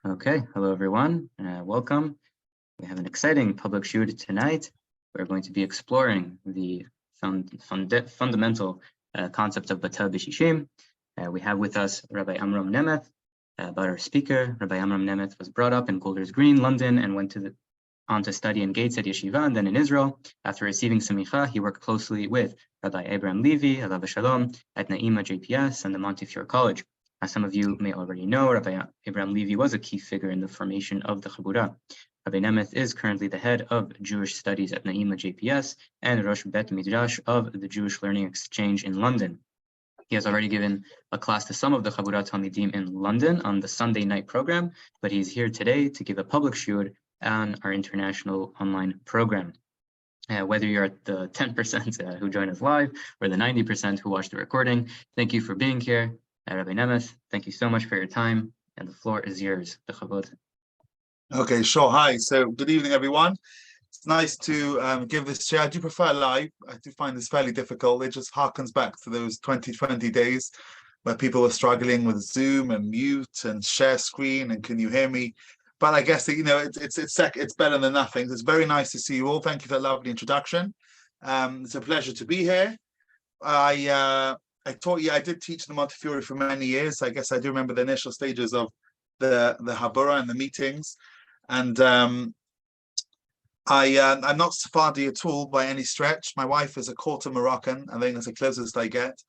Okay, hello everyone, welcome. We have an exciting public shoot tonight. We're going to be exploring the fundamental concept of Batel Beshishim. We have with us Rabbi Amrom Nemeth, but our speaker, Rabbi Amrom Nemeth, was brought up in Golders Green, London, and went on to study in Gateshead Yeshiva and then in Israel. After receiving Samicha, he worked closely with Rabbi Abraham Levy, Alav Shalom, at Naima JPS and the Montefiore College. As some of you may already know, Rabbi Abraham Levy was a key figure in the formation of the Chabura. Rabbi Nemeth is currently the head of Jewish Studies at Naima JPS and Rosh Bet Midrash of the Jewish Learning Exchange in London. He has already given a class to some of the Chabura Talmidim in London on the Sunday night program, but he's here today to give a public shiur on our international online program. Whether you're at the 10% who join us live or the 90% who watch the recording, thank you for being here. Rabbi Nemeth, thank you so much for your time, and the floor is yours. Okay, sure. Hi. So good evening, everyone. It's nice to give this share. I do prefer live. I do find this fairly difficult. It just harkens back to those 2020 days where people were struggling with Zoom and mute and share screen and can you hear me? But I guess that, it's better than nothing. It's very nice to see you all. Thank you for that lovely introduction. It's a pleasure to be here. I did teach the Montefiore for many years. I guess I do remember the initial stages of the Habura and the meetings. And I'm not Sephardi at all by any stretch. My wife is a quarter Moroccan. I think that's the closest I get.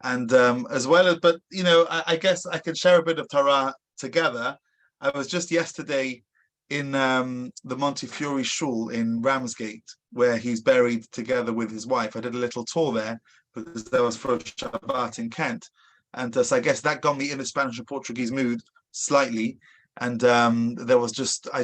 And I guess I can share a bit of Torah together. I was just yesterday in the Montefiore Shul in Ramsgate, where he's buried together with his wife. I did a little tour there because that was for Shabbat in Kent. And so I guess that got me in the Spanish and Portuguese mood slightly. And I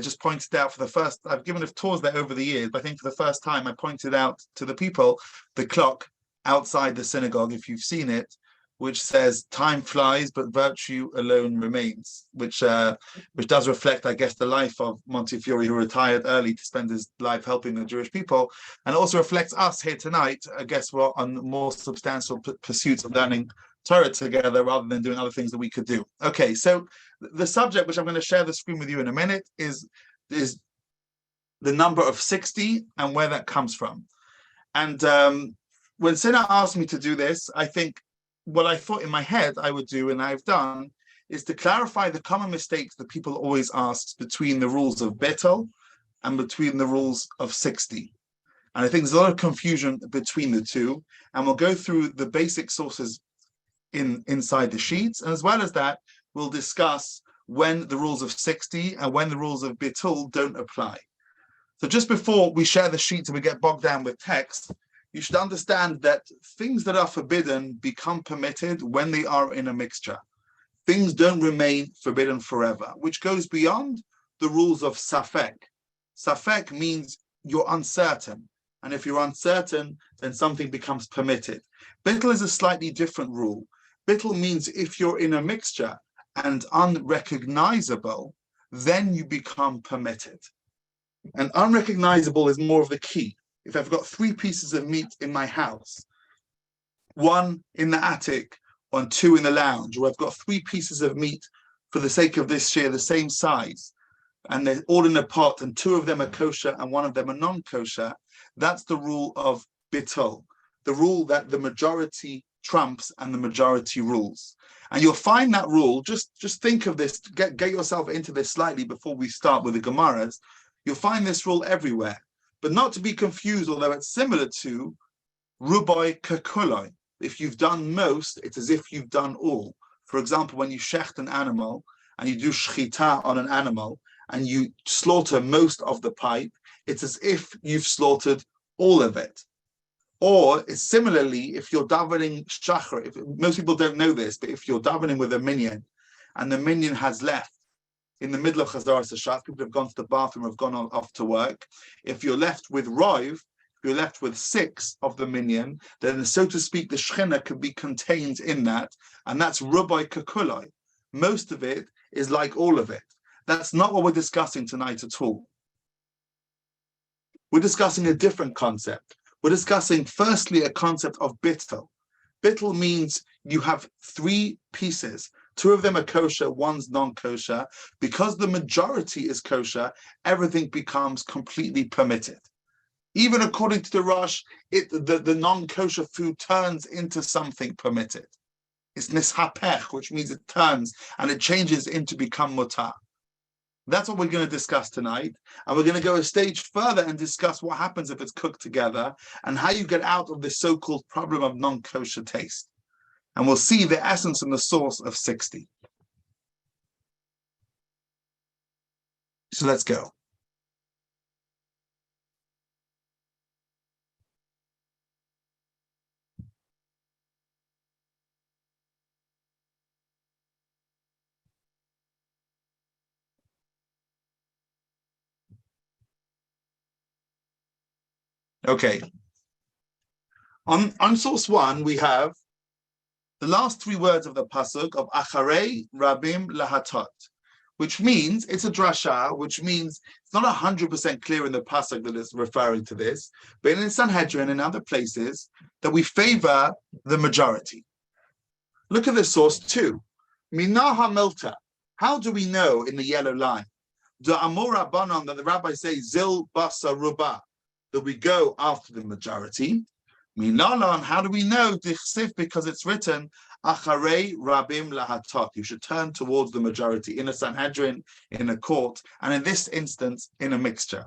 just pointed out I've given tours there over the years, but I think for the first time I pointed out to the people the clock outside the synagogue, if you've seen it, which says time flies, but virtue alone remains, which does reflect, I guess, the life of Montefiore, who retired early to spend his life helping the Jewish people, and also reflects us here tonight. I guess we're on more substantial pursuits of learning Torah together rather than doing other things that we could do. Okay, so the subject, which I'm going to share the screen with you in a minute, is the number of 60 and where that comes from. And when Sina asked me to do this, I think what I thought in my head I would do, and I've done, is to clarify the common mistakes that people always ask between the rules of Batel and between the rules of 60. And I think there's a lot of confusion between the two. And we'll go through the basic sources inside the sheets. And as well as that, we'll discuss when the rules of 60 and when the rules of Batel don't apply. So just before we share the sheets and we get bogged down with text, you should understand that things that are forbidden become permitted when they are in a mixture. Things don't remain forbidden forever, which goes beyond the rules of Safek. Safek means you're uncertain. And if you're uncertain, then something becomes permitted. Batel is a slightly different rule. Batel means if you're in a mixture and unrecognizable, then you become permitted. And unrecognizable is more of the key. If I've got 3 pieces of meat in my house, 1 in the attic and 2 in the lounge, or I've got 3 pieces of meat for the sake of this share, the same size, and they're all in a pot and 2 of them are kosher and 1 of them are non-kosher, that's the rule of Batel, the rule that the majority trumps and the majority rules. And you'll find that rule, just think of this, get yourself into this slightly before we start with the Gemaras. You'll find this rule everywhere. But not to be confused, although it's similar to Rubai Kakuloi. If you've done most, it's as if you've done all. For example, when you shecht an animal and you do shchita on an animal and you slaughter most of the pipe, it's as if you've slaughtered all of it. Or it's similarly, if you're davening shachar, most people don't know this, but if you're davening with a minyan and the minyan has left in the middle of Chazaras Hashat, people have gone to the bathroom, have gone off to work. If you're left with Rov, if you're left with 6 of the minyan, then so to speak, the Shechina can be contained in that, and that's Rubai Kakulai. Most of it is like all of it. That's not what we're discussing tonight at all. We're discussing a different concept. We're discussing, firstly, a concept of Batel. Batel means you have 3 pieces, Two of them are kosher, one's non-kosher. Because the majority is kosher, everything becomes completely permitted. Even according to the Rosh, the non-kosher food turns into something permitted. It's nishapech, which means it turns and it changes into become mutar. That's what we're going to discuss tonight. And we're going to go a stage further and discuss what happens if it's cooked together and how you get out of this so-called problem of non-kosher taste. And we'll see the essence and the source of 60. So let's go. Okay. On source 1, we have the last 3 words of the pasuk of Acharei Rabim Lahatot, which means it's a drasha, which means it's not 100% clear in the pasuk that it's referring to this, but in Sanhedrin and other places that we favor the majority. Look at the source 2. Minah HaMilta. How do we know in the yellow line? The Amor Rabbanon, that the rabbis say Zil Basa Ruba, that we go after the majority. Minalan, how do we know? Because it's written, Acharei Rabim Lahatot. You should turn towards the majority in a Sanhedrin, in a court, and in this instance, in a mixture.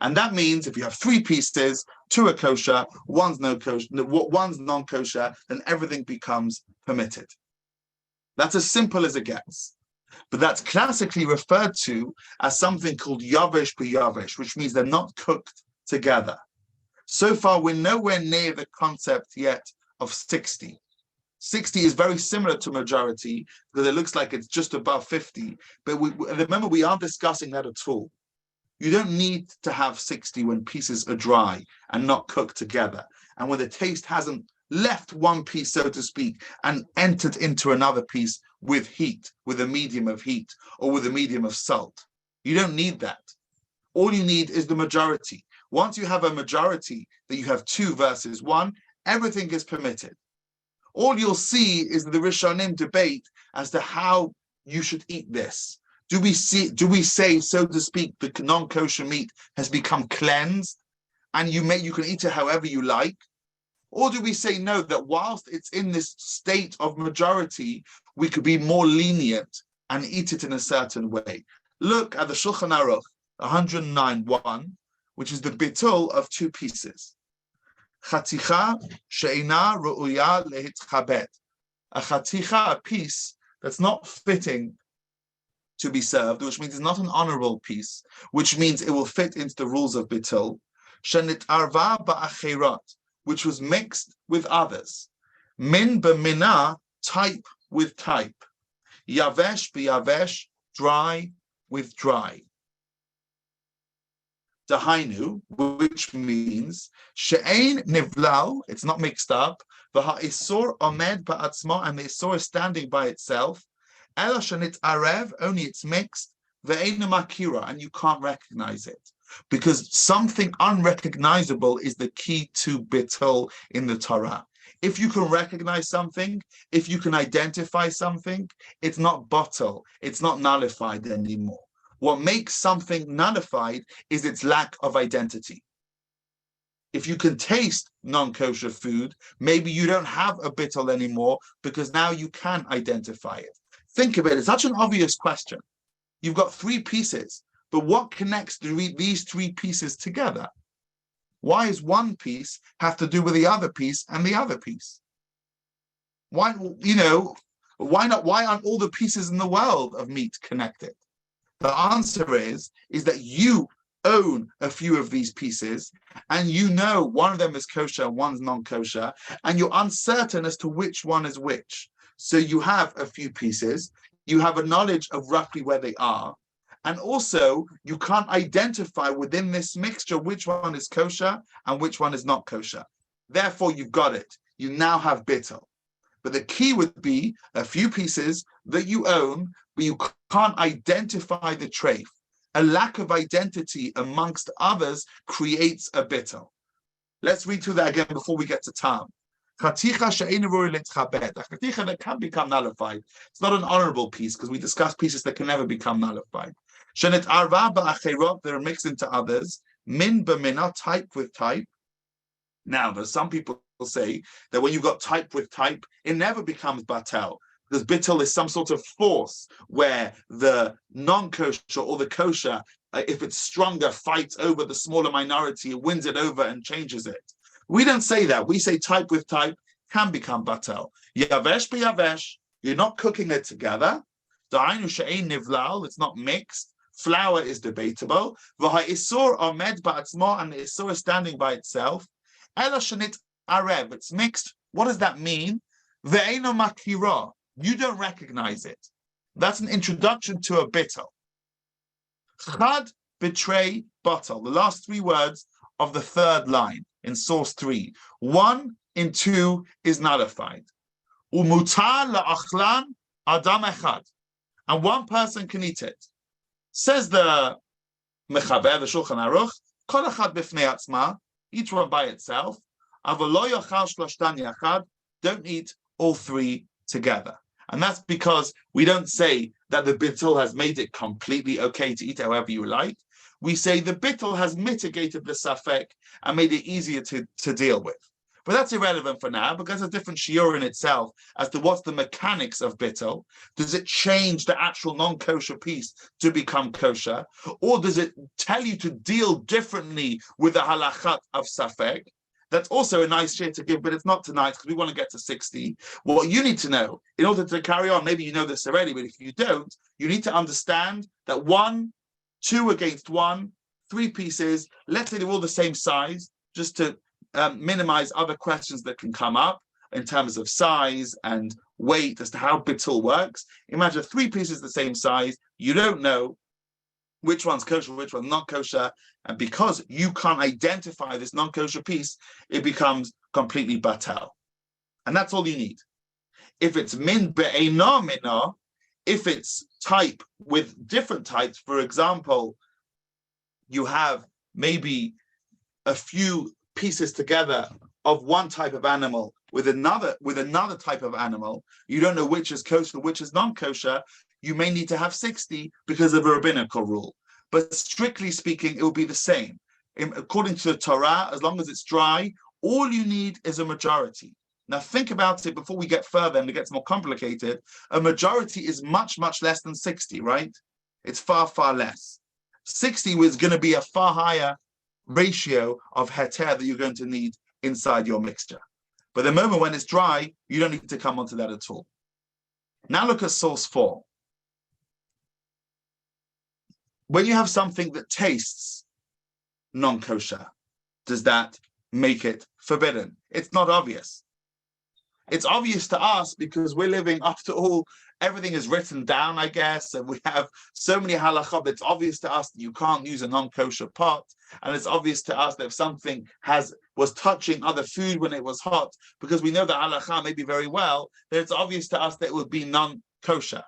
And that means if you have 3 pieces, 2 are kosher, one's non-kosher, then everything becomes permitted. That's as simple as it gets. But that's classically referred to as something called yavesh b'yavesh, which means they're not cooked together. So far, we're nowhere near the concept yet of 60. 60 is very similar to majority because it looks like it's just above 50. But remember, we aren't discussing that at all. You don't need to have 60 when pieces are dry and not cooked together, and when the taste hasn't left one piece, so to speak, and entered into another piece with heat, with a medium of heat, or with a medium of salt. You don't need that. All you need is the majority. Once you have a majority that you have 2 versus 1, everything is permitted. All you'll see is the Rishonim debate as to how you should eat this. Do we say, so to speak, the non-kosher meat has become cleansed and you can eat it however you like? Or do we say no, that whilst it's in this state of majority, we could be more lenient and eat it in a certain way? Look at the Shulchan Aruch 109.1, which is the bitul of 2 pieces. Chaticha she'ina ru'uya lehitchabed. A chaticha, a piece that's not fitting to be served, which means it's not an honorable piece, which means it will fit into the rules of bitul. Shenit arva ba'achirot, which was mixed with others. Min b'mina, type with type. Yavesh b'yavesh, dry with dry. Dahainu, which means she'ein nivlal, it's not mixed up. V'ha'isur omed ba'atzma, and the isur is standing by itself. Ela shenit arev, only it's mixed. Ve'ein makira, and you can't recognize it. Because something unrecognizable is the key to bitul in the Torah. If you can recognize something, if you can identify something, it's not batel, it's not nullified anymore. What makes something nullified is its lack of identity. If you can taste non-kosher food, maybe you don't have a bitul anymore because now you can identify it. Think of it, it's such an obvious question. You've got 3 pieces. But what connects these 3 pieces together? Why does one piece have to do with the other piece and the other piece? Why not? Why aren't all the pieces in the world of meat connected? The answer is that you own a few of these pieces, and you know one of them is kosher, one's non-kosher, and you're uncertain as to which one is which. So you have a few pieces, you have a knowledge of roughly where they are, and also you can't identify within this mixture which one is kosher and which one is not kosher. Therefore, you've got it. You now have bitul. But the key would be a few pieces that you own, but you can't identify the treif. A lack of identity amongst others creates a bitul. Let's read through that again before we get to Tam. Chaticha she'ein ruri litchabed. A chaticha that can become nullified. It's not an honorable piece because we discuss pieces that can never become nullified. Shenet arva ba'acherot, they're mixed into others. Min b'mina, type with type. Now, there's some people who say that when you've got type with type, it never becomes batel. Because Batel is some sort of force where the non-kosher or the kosher, if it's stronger, fights over the smaller minority, wins it over and changes it. We don't say that. We say type with type can become batel. Yavesh b'yavesh, you're not cooking it together. Da'ainu she'ein nivlal, it's not mixed. Flour is debatable. V'ha'isur omed ba'atzmo, and the isur is standing by itself. Ela shenit arev, it's mixed. What does that mean? Ve'eino makira, you don't recognize it. That's an introduction to a bittel. Chad, betray, batel. The last three words of the third line in source 3. 1 in 2 is nullified. Umutar la'achlan adam echad. And one person can eat it. Says the Mechaber, the Shulchan Aruch, kol echad b'fnei atzma, each one by itself. Aval lo yochal shloshtan yachad, don't eat all three together. And that's because we don't say that the bittul has made it completely okay to eat however you like. We say the bittul has mitigated the safek and made it easier to deal with. But that's irrelevant for now because it's a different shiur in itself as to what's the mechanics of bittul. Does it change the actual non-kosher piece to become kosher? Or does it tell you to deal differently with the halachat of safek? That's also a nice share to give, but it's not tonight because we want to get to 60. What you need to know in order to carry on, maybe you know this already, but if you don't, you need to understand that 1, 2 against 1, 3 pieces, let's say they're all the same size, just to minimize other questions that can come up in terms of size and weight as to how bittul works. Imagine 3 pieces the same size, you don't know which one's kosher, which one's not kosher, and because you can't identify this non-kosher piece, it becomes completely batel. And that's all you need. If it's min be'ena mina, if it's type with different types, for example, you have maybe a few pieces together of one type of animal with another type of animal, you don't know which is kosher, which is non-kosher, you may need to have 60 because of a rabbinical rule. But strictly speaking, it will be the same. According to the Torah, as long as it's dry, all you need is a majority. Now think about it before we get further and it gets more complicated. A majority is much, much less than 60, right? It's far, far less. 60 is going to be a far higher ratio of heter that you're going to need inside your mixture. But the moment when it's dry, you don't need to come onto that at all. Now look at source 4. When you have something that tastes non-kosher, does that make it forbidden? It's not obvious. It's obvious to us because we're living up to everything is written down, I guess, and we have so many halachot. It's obvious to us that you can't use a non-kosher pot, and it's obvious to us that if something was touching other food when it was hot, because we know the halacha maybe very well, that it's obvious to us that it would be non-kosher.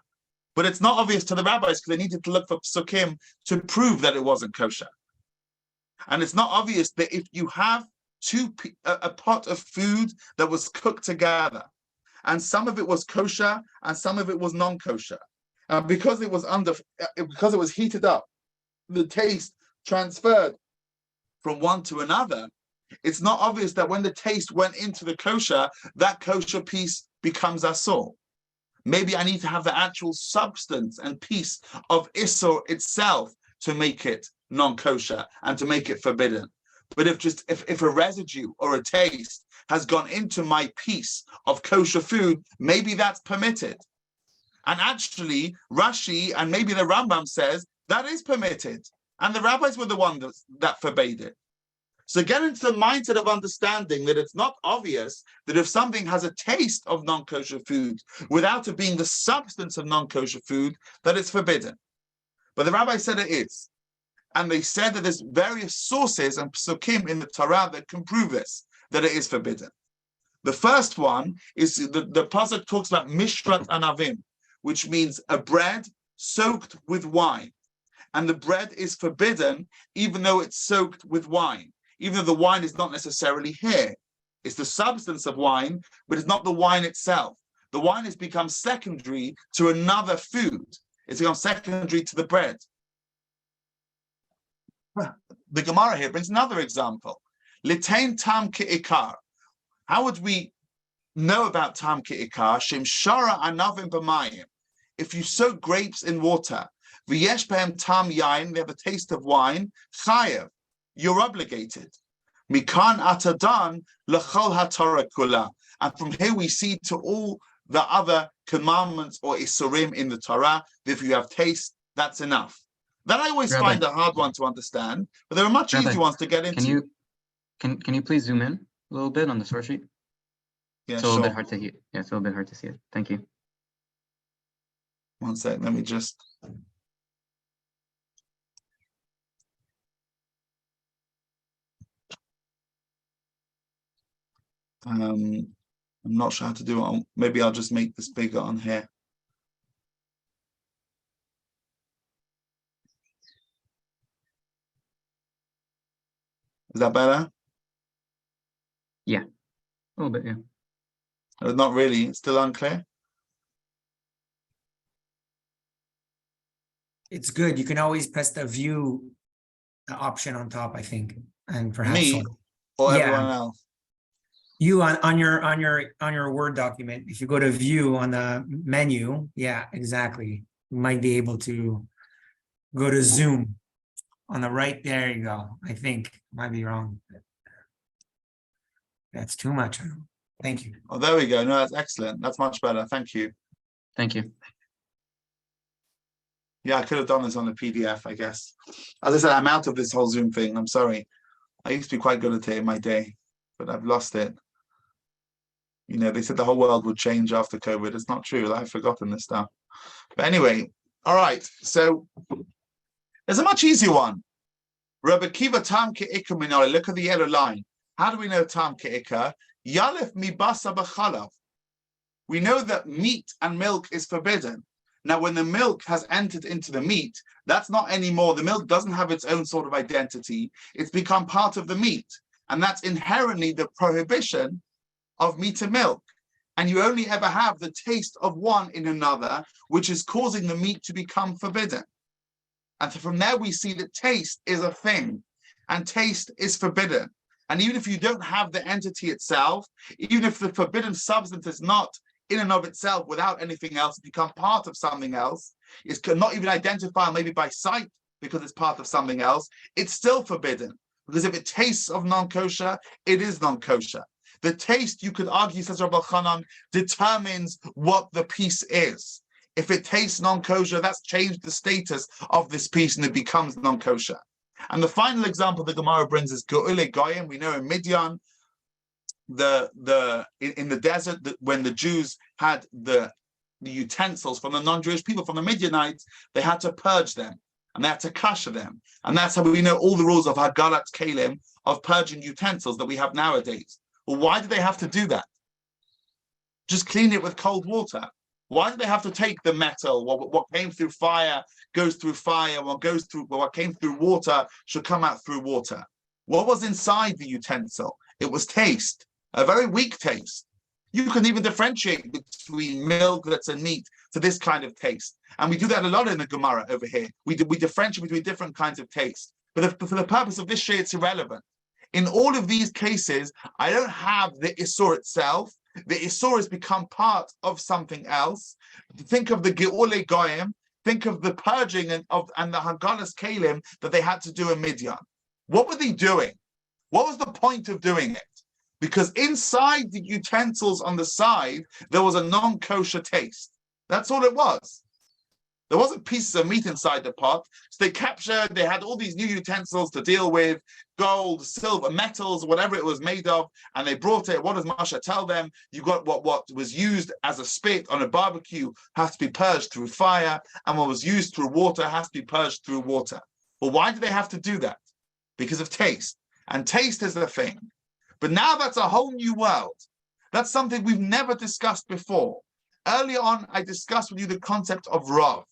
But it's not obvious to the rabbis because they needed to look for psukim to prove that it wasn't kosher. And it's not obvious that if you have a pot of food that was cooked together, and some of it was kosher and some of it was non-kosher, and because it was heated up, the taste transferred from one to another. It's not obvious that when the taste went into the kosher, that kosher piece becomes asur. Maybe I need to have the actual substance and piece of isur itself to make it non-kosher and to make it forbidden. But if a residue or a taste has gone into my piece of kosher food, maybe that's permitted. And actually, Rashi and maybe the Rambam says that is permitted. And the rabbis were the ones that forbade it. So get into the mindset of understanding that it's not obvious that if something has a taste of non-kosher food without it being the substance of non-kosher food, that it's forbidden. But the rabbi said it is. And they said that there's various sources and psukim in the Torah that can prove this, that it is forbidden. The first one is the pasuk talks about mishrat anavim, which means a bread soaked with wine. And the bread is forbidden even though it's soaked with wine, even though the wine is not necessarily here. It's the substance of wine, but it's not the wine itself. The wine has become secondary to another food. It's become secondary to the bread. The Gemara here brings another example. Litain tam ke'ikar. How would we know about tam ke'ikar? Shem shara anavim b'mayim. If you soak grapes in water, v'yesh behem tam yain, they have a taste of wine, chayev, you're obligated. Mikan atadan l'chol haTorah kula. And from here we see to all the other commandments or isurim in the Torah, that if you have taste, that's enough. That I always Rabbi, find a hard one to understand, but there are much Rabbi, easier ones to get into. Can you please zoom in a little bit on the source sheet? Yeah, it's a little sure. bit hard to hear. Yeah, it's a little bit hard to see it. Thank you. One sec, let me just. I'm not sure how to do it. Maybe I'll just make this bigger on here. Is that better? Yeah, a little bit, yeah. Not really. It's still unclear. It's good. You can always press the view option on top, I think, and perhaps Me or everyone else? You on your Word document. If you go to view on the menu, yeah, exactly. You might be able to go to zoom on the right. There you go. I think might be wrong. That's too much. Thank you. Oh, there we go. No, that's excellent. That's much better. Thank you. Thank you. Yeah, I could have done this on the PDF, I guess. As I said, I'm out of this whole Zoom thing. I'm sorry. I used to be quite good at it in my day, but I've lost it. You know, they said the whole world would change after COVID. It's not true. I've forgotten this stuff. But anyway, all right. So there's a much easier one. Rabbi Kiva tam ke'ikar minori. Look at the yellow line. How do we know tam ke'ikar? Yalef mibasa b'chalav. We know that meat and milk is forbidden. Now, when the milk has entered into the meat, that's not anymore. The milk doesn't have its own sort of identity. It's become part of the meat. And that's inherently the prohibition of meat and milk. And you only ever have the taste of one in another, which is causing the meat to become forbidden. And so from there, we see that taste is a thing and taste is forbidden. And even if you don't have the entity itself, even if the forbidden substance is not in and of itself without anything else, become part of something else, it's not even identified maybe by sight because it's part of something else, it's still forbidden. Because if it tastes of non-kosher, it is non-kosher. The taste, you could argue, says Rabbi Chanan, determines what the piece is. If it tastes non-kosher, that's changed the status of this piece and it becomes non-kosher. And the final example the Gemara brings is Ge'ule Goyim. We know in Midian, in the desert, when the Jews had the utensils from the non-Jewish people, from the Midianites, they had to purge them and they had to kasher them. And that's how we know all the rules of Hagalat Kalim, of purging utensils that we have nowadays. Well, why do they have to do that? Just clean it with cold water. Why do they have to take the metal? What came through fire goes through fire. What came through water should come out through water. What was inside the utensil? It was taste, a very weak taste. You can even differentiate between milk that's in meat to this kind of taste. And we do that a lot in the Gemara over here. We differentiate between different kinds of taste. But for the purpose of this share, it's irrelevant. In all of these cases, I don't have the Isur itself. The Isur has become part of something else. Think of the Ge'ule Goyim. Think of the purging and the Hagalas Kalim that they had to do in Midian. What were they doing? What was the point of doing it? Because inside the utensils on the side, there was a non-kosher taste. That's all it was. There wasn't pieces of meat inside the pot. So they had all these new utensils to deal with, gold, silver, metals, whatever it was made of, and they brought it. What does Masha tell them? You got what was used as a spit on a barbecue has to be purged through fire, and what was used through water has to be purged through water. Well, why do they have to do that? Because of taste. And taste is the thing. But now that's a whole new world. That's something we've never discussed before. Earlier on, I discussed with you the concept of Rav.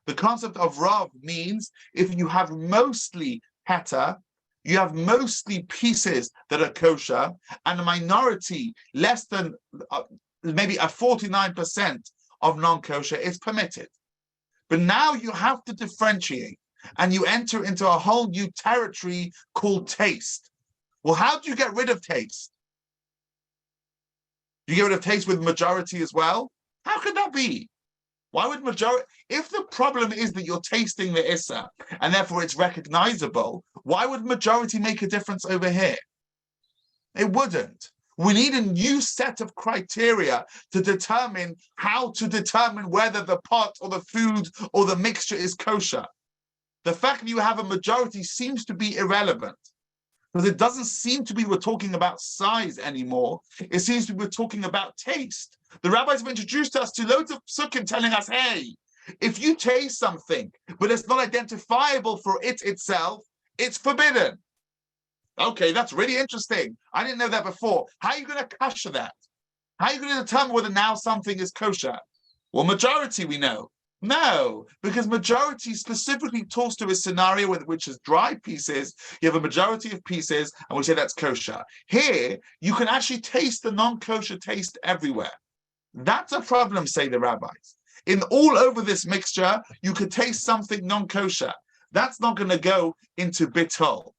The concept of Rav means if you have mostly Heta you have mostly pieces that are kosher, and a minority, less than maybe a 49% of non-kosher is permitted. But now you have to differentiate, and you enter into a whole new territory called taste. Well, how do you get rid of taste? Do you get rid of taste with majority as well? How could that be? Why would majority, if the problem is that you're tasting the Issa and therefore it's recognizable, why would majority make a difference over here? It wouldn't. We need a new set of criteria to determine how to determine whether the pot or the food or the mixture is kosher. The fact that you have a majority seems to be irrelevant, because it doesn't seem to be we're talking about size anymore. It seems to be we're talking about taste. The rabbis have introduced us to loads of psukim telling us, hey, if you taste something, but it's not identifiable for it itself, it's forbidden. Okay, that's really interesting. I didn't know that before. How are you going to kasher that? How are you going to determine whether now something is kosher? Well, majority we know. No, because majority specifically talks to a scenario which is dry pieces. You have a majority of pieces, and we say that's kosher. Here, you can actually taste the non-kosher taste everywhere. That's a problem, say the rabbis. In all over this mixture, you could taste something non-kosher. That's not going to go into Batel.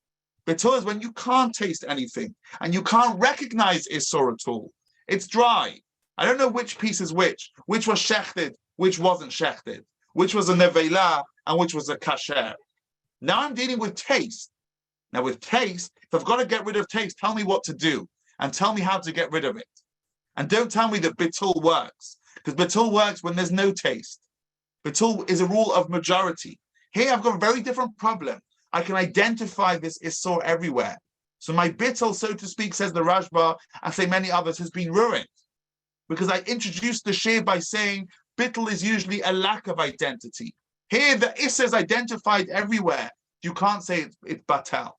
Batel is when you can't taste anything, and you can't recognize Isur at all. It's dry. I don't know which piece is which was shechted, which wasn't shechted, which was a nevela, and which was a kasher. Now I'm dealing with taste. Now with taste, if I've got to get rid of taste, tell me what to do, and tell me how to get rid of it. And don't tell me that Batel works, because Batel works when there's no taste. Batel is a rule of majority. Here I've got a very different problem. I can identify this Isur everywhere. So my Batel, so to speak, says the Rashba, and say many others, has been ruined. Because I introduced the shir by saying Batel is usually a lack of identity. Here the Issa is identified everywhere. You can't say it's Batel.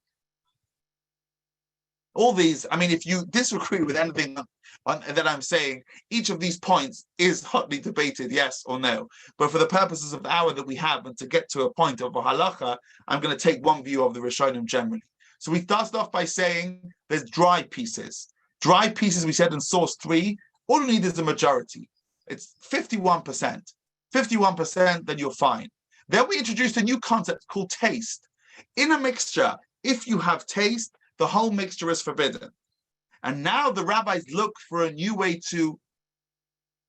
All these, I mean, if you disagree with anything that I'm saying, each of these points is hotly debated, yes or no. But for the purposes of the hour that we have, and to get to a point of a halacha, I'm going to take one view of the Rishonim generally. So we started off by saying there's dry pieces. Dry pieces, we said in source 3, all you need is a majority. It's 51%. 51%, then you're fine. Then we introduced a new concept called taste. In a mixture, if you have taste, the whole mixture is forbidden. And now the rabbis look for a new way to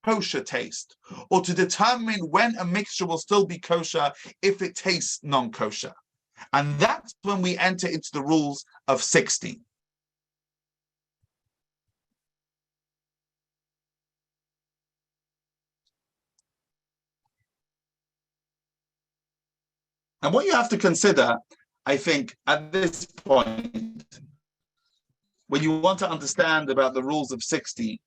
kosher taste, or to determine when a mixture will still be kosher if it tastes non-kosher. And that's when we enter into the rules of 60. And what you have to consider, I think, at this point, when you want to understand about the rules of 60,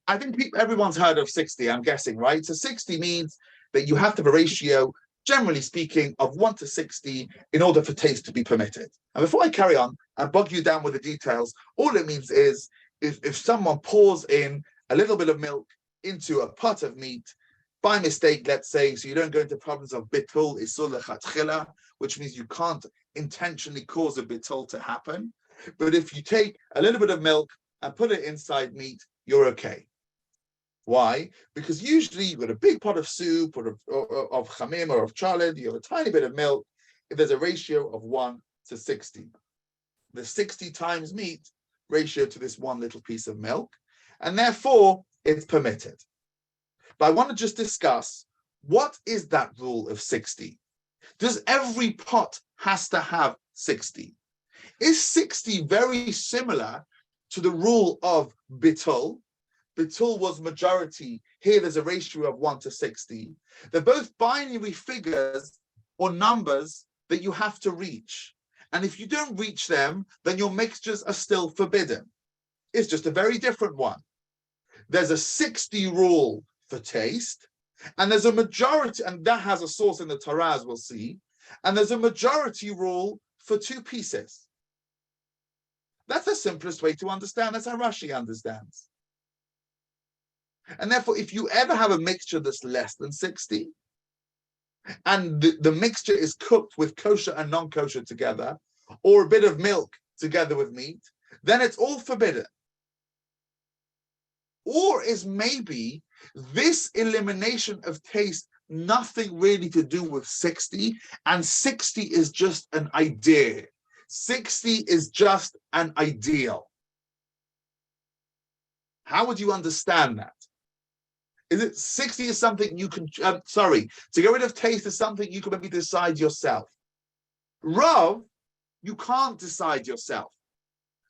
I think everyone's heard of 60, I'm guessing, right? So 60 means that you have to have a ratio, generally speaking, of 1 to 60 in order for taste to be permitted. And before I carry on and bog you down with the details, all it means is if someone pours in a little bit of milk into a pot of meat, by mistake, let's say, so you don't go into problems of bitul, isur lechatchila, which means you can't intentionally cause a bitul to happen. But if you take a little bit of milk and put it inside meat, you're okay. Why? Because usually you've got a big pot of soup or of chamim or of chalad, you have a tiny bit of milk. If there's a ratio of 1 to 60, the 60 times meat ratio to this one little piece of milk, and therefore it's permitted. But I want to just discuss, what is that rule of 60? Does every pot has to have 60? Is 60 very similar to the rule of Batel? Batel was majority. Here there's a ratio of 1 to 60. They're both binary figures or numbers that you have to reach. And if you don't reach them, then your mixtures are still forbidden. It's just a very different one. There's a 60 rule for taste, and there's a majority, and that has a source in the Torah, as we'll see, and there's a majority rule for 2 pieces. That's the simplest way to understand. That's how Rashi understands. And therefore, if you ever have a mixture that's less than 60, and the mixture is cooked with kosher and non-kosher together, or a bit of milk together with meat, then it's all forbidden. Or is maybe this elimination of taste nothing really to do with 60, and 60 is just an idea. 60 is just an ideal. How would you understand that? Is it 60 is something you can, to get rid of taste is something you can maybe decide yourself. Rav, you can't decide yourself.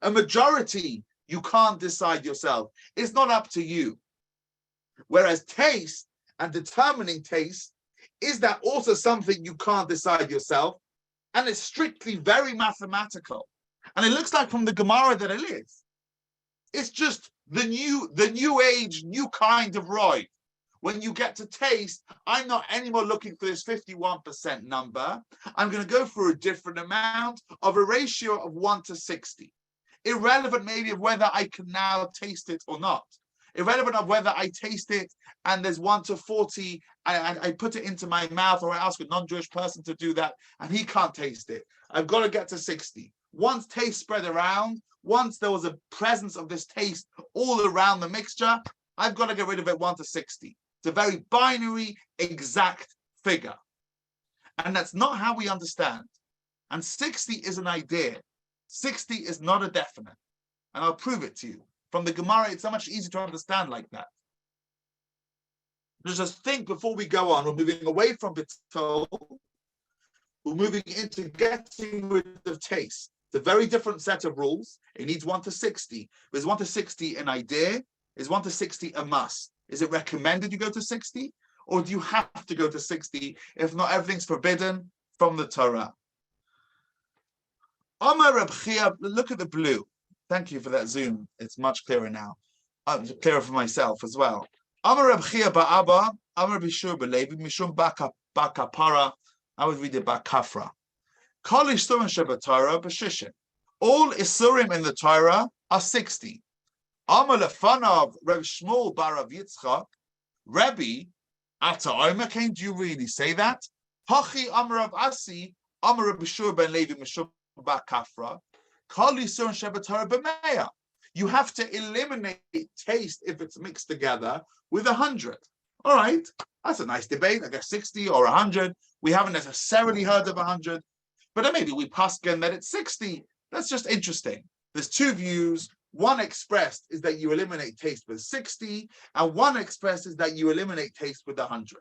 A majority, you can't decide yourself. It's not up to you. Whereas taste and determining taste, is that also something you can't decide yourself? And it's strictly very mathematical. And it looks like from the Gemara that it is. It's just the new age, new kind of Roy. When you get to taste, I'm not anymore looking for this 51% number. I'm going to go for a different amount of a ratio of 1 to 60. Irrelevant maybe of whether I can now taste it or not. Irrelevant of whether I taste it and there's 1 to 40 and I put it into my mouth, or I ask a non-Jewish person to do that and he can't taste it. I've got to get to 60. Once taste spread around, once there was a presence of this taste all around the mixture, I've got to get rid of it 1 to 60. It's a very binary, exact figure. And that's not how we understand. And 60 is an idea. 60 is not a definite. And I'll prove it to you. From the Gemara, it's so much easier to understand like that. Just think before we go on, we're moving away from Batel, we're moving into getting rid of taste. It's a very different set of rules. It needs 1 to 60. Is 1 to 60 an idea? Is 1 to 60 a must? Is it recommended you go to 60? Or do you have to go to 60? If not, everything's forbidden from the Torah. Amar Reb Chia, look at the blue. Thank you for that zoom. It's much clearer now. Clearer for myself as well. Amar Reb Chia ba'aba, Amar Bishur b'levi, Mishum ba'kapara. I would read it ba'kafra. Kol isurim shebetorah Beshishim. All isurim in the Torah are 60. Amar lefanav Reb Shmuel bar Rav Yitzchak, Rabbi, ata oimer, do you really say that? Hachi Amar Rav Asi, Amar Reb Bishur ben Levi, Mishum ba'kafra. You have to eliminate taste if it's mixed together with 100. All right, that's a nice debate. I guess 60 or 100. We haven't necessarily heard of 100, but then maybe we paskin that it's 60. That's just interesting. There's two views. One expressed is that you eliminate taste with 60, and one expressed is that you eliminate taste with 100.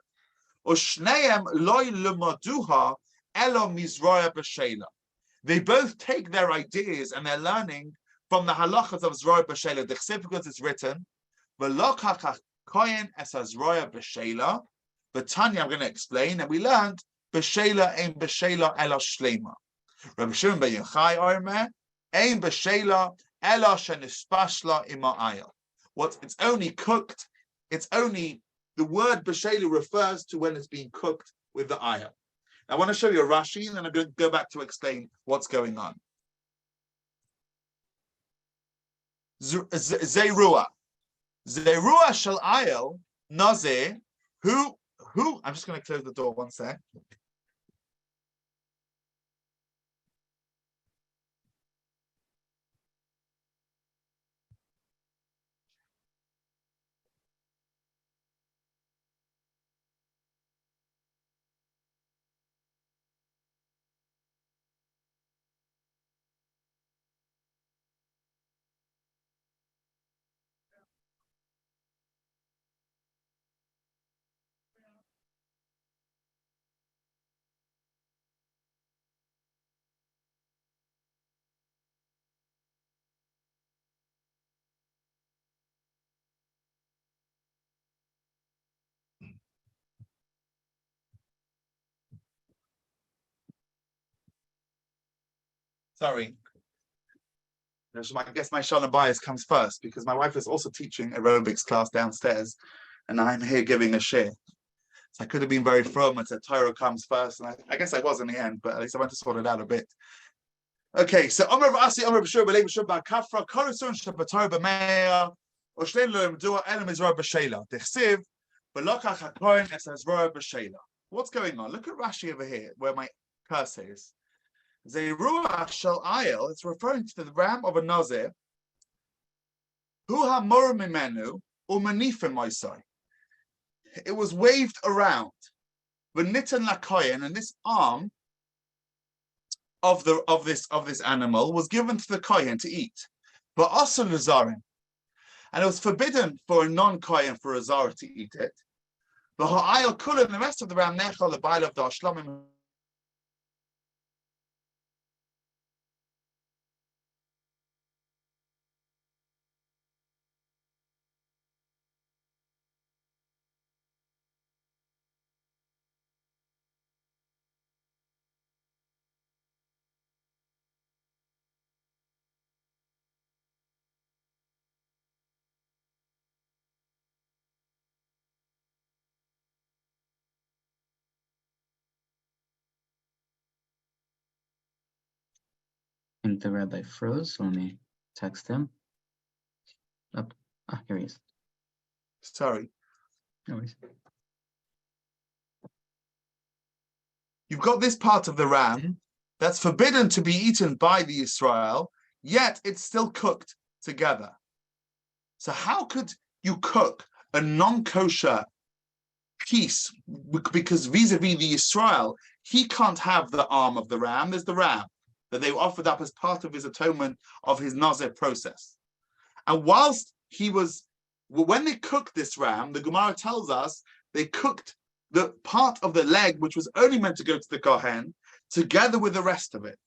They both take their ideas and their learning from the halachas of Zroya B'Sheila. The chsiv, because it's written, V'lo kohen es Zroya B'Sheila. But Tanya, I'm going to explain, and we learned B'Sheila ein B'Sheila ela shlema. Rabbi Shimon ben Yochai omer ein B'Sheila ela shenispashla ima ayil. What it's only cooked. It's only the word B'Sheila refers to when it's being cooked with the ayil. I want to show you a Rashi, and then I'm going to go back to explain what's going on. Zerua shel ayel nazeh who. I'm just going to close the door 1 sec. Sorry. I guess my shalom bias comes first because my wife is also teaching aerobics class downstairs, and I'm here giving a share. So I could have been very firm and said Torah comes first, and I guess I was in the end, but at least I went to sort it out a bit. Okay, so Amar Asi, Amar B'Shur B'Lev B'Shur B'Kafra, Korisun Shabbatar B'Meya, Oshlein Lo Yemdua Elam Izra B'Sheila, Dechsiv, B'Lokach HaKohen Es Ezra B'Sheila. What's going on? Look at Rashi over here, where my cursor is. Zeruach shel ayil, it's referring to the ram of a nazir. Hu hamor mimenu umanifim moisai. It was waved around. V'nitan lakoyen, and this arm of this animal was given to the kohen to eat. But also lazarim, and it was forbidden for a non-kohen, for a zara, to eat it. But ha'ayil kula, and the rest of the ram nechal the bail of the ashlamim. I think the rabbi froze, so let me text him. Here he is. Sorry. No worries. You've got this part of the ram that's forbidden to be eaten by the Israel, yet it's still cooked together. So how could you cook a non-kosher piece? Because vis-a-vis the Israel, he can't have the arm of the ram. There's the ram that they offered up as part of his atonement of his Nazir process. And whilst when they cooked this ram, the Gemara tells us they cooked the part of the leg, which was only meant to go to the Kohen, together with the rest of it.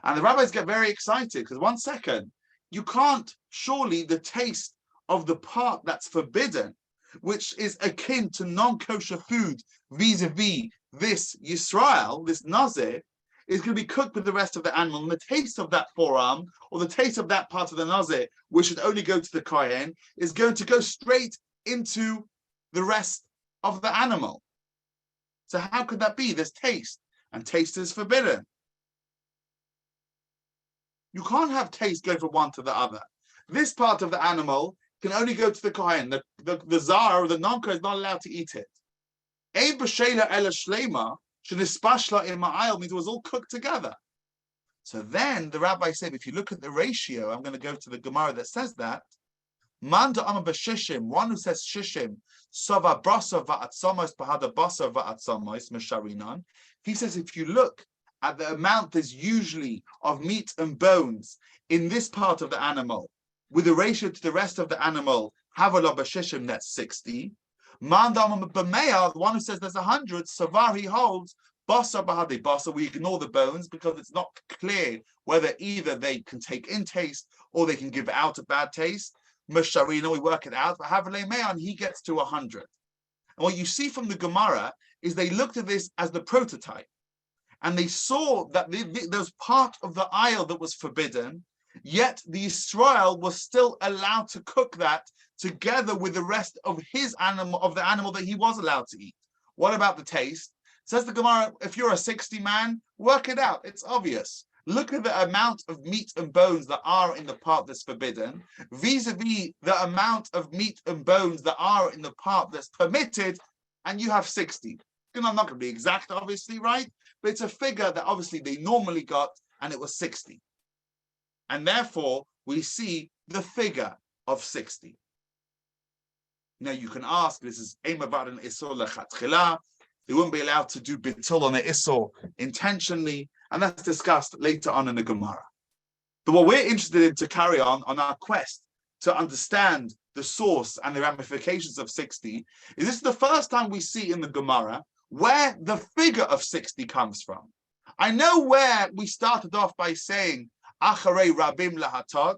And the rabbis get very excited because 1 second, you can't, surely the taste of the part that's forbidden, which is akin to non-kosher food vis-a-vis this Yisrael, this Nazir, is going to be cooked with the rest of the animal. And the taste of that forearm, or the taste of that part of the Nazir, which should only go to the Kohen, is going to go straight into the rest of the animal. So how could that be? There's taste, and taste is forbidden. You can't have taste go from one to the other. This part of the animal can only go to the Kohen. The Zar, or the non-Kohen, is not allowed to eat it. Ein b'sheila ela shlema, shenispashla in ma'ayil, means it was all cooked together. So then the rabbi said, if you look at the ratio, I'm going to go to the Gemara that says that, man da'ama beshishim, one who says shishim, sova brasa va'atzomos bahada basa va'atzomos mesharinan. He says if you look at the amount there's usually of meat and bones in this part of the animal, with the ratio to the rest of the animal, havala beshishim, that's 60. Man da'ama b'meya, the one who says there's 100, savar, he holds, basa bahadi basa, we ignore the bones because it's not clear whether either they can take in taste or they can give out a bad taste. Mesharina, we work it out. But Havale Me'an, he gets to 100. And what you see from the Gemara is they looked at this as the prototype, and they saw that there was part of the aisle that was forbidden, yet the Israel was still allowed to cook that together with the rest of his animal, of the animal that he was allowed to eat. What about the taste? Says the Gemara, if you're a 60 man, work it out. It's obvious. Look at the amount of meat and bones that are in the part that's forbidden, vis-a-vis the amount of meat and bones that are in the part that's permitted, and you have 60. I'm not going to be exact, obviously, right? But it's a figure that obviously they normally got, and it was 60. And therefore, we see the figure of 60. Now, you can ask, this is Eimavar Isor Lechatchila. They wouldn't be allowed to do Batel on the Isor intentionally, and that's discussed later on in the Gemara. But what we're interested in to carry on our quest to understand the source and the ramifications of 60 is this is the first time we see in the Gemara where the figure of 60 comes from. I know where we started off by saying Acharei Rabim Lahatot,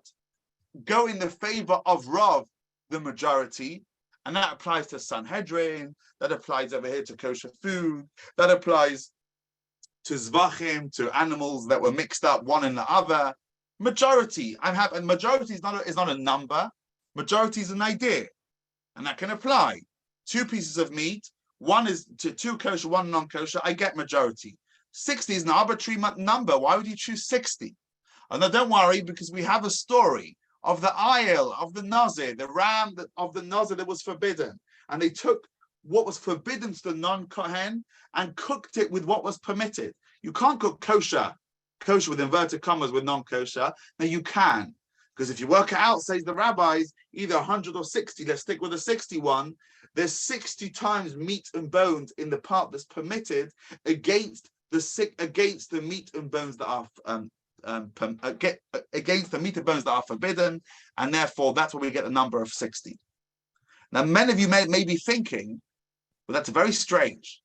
go in the favor of Rav, the majority, and that applies to Sanhedrin, that applies over here to kosher food, that applies to zvachim, to animals that were mixed up one in the other. Majority, and majority is not a number. Majority is an idea, and that can apply. 2 pieces of meat, one is to 2 kosher, 1 non-kosher. I get majority. 60 is an arbitrary number. Why would you choose 60? And now don't worry, because we have a story of the ayil of the nazir, the ram of the nazir that was forbidden, and they took what was forbidden to the non-kohen and cooked it with what was permitted. You can't cook kosher kosher with inverted commas with non-kosher, now you can. Because if you work it out, says the rabbis, either 100 or 60, let's stick with the 61, there's 60 times meat and bones in the part that's permitted against the meat and bones that are against the meat and bones that are forbidden, and therefore that's where we get the number of 60. Now, many of you may be thinking, well, that's very strange,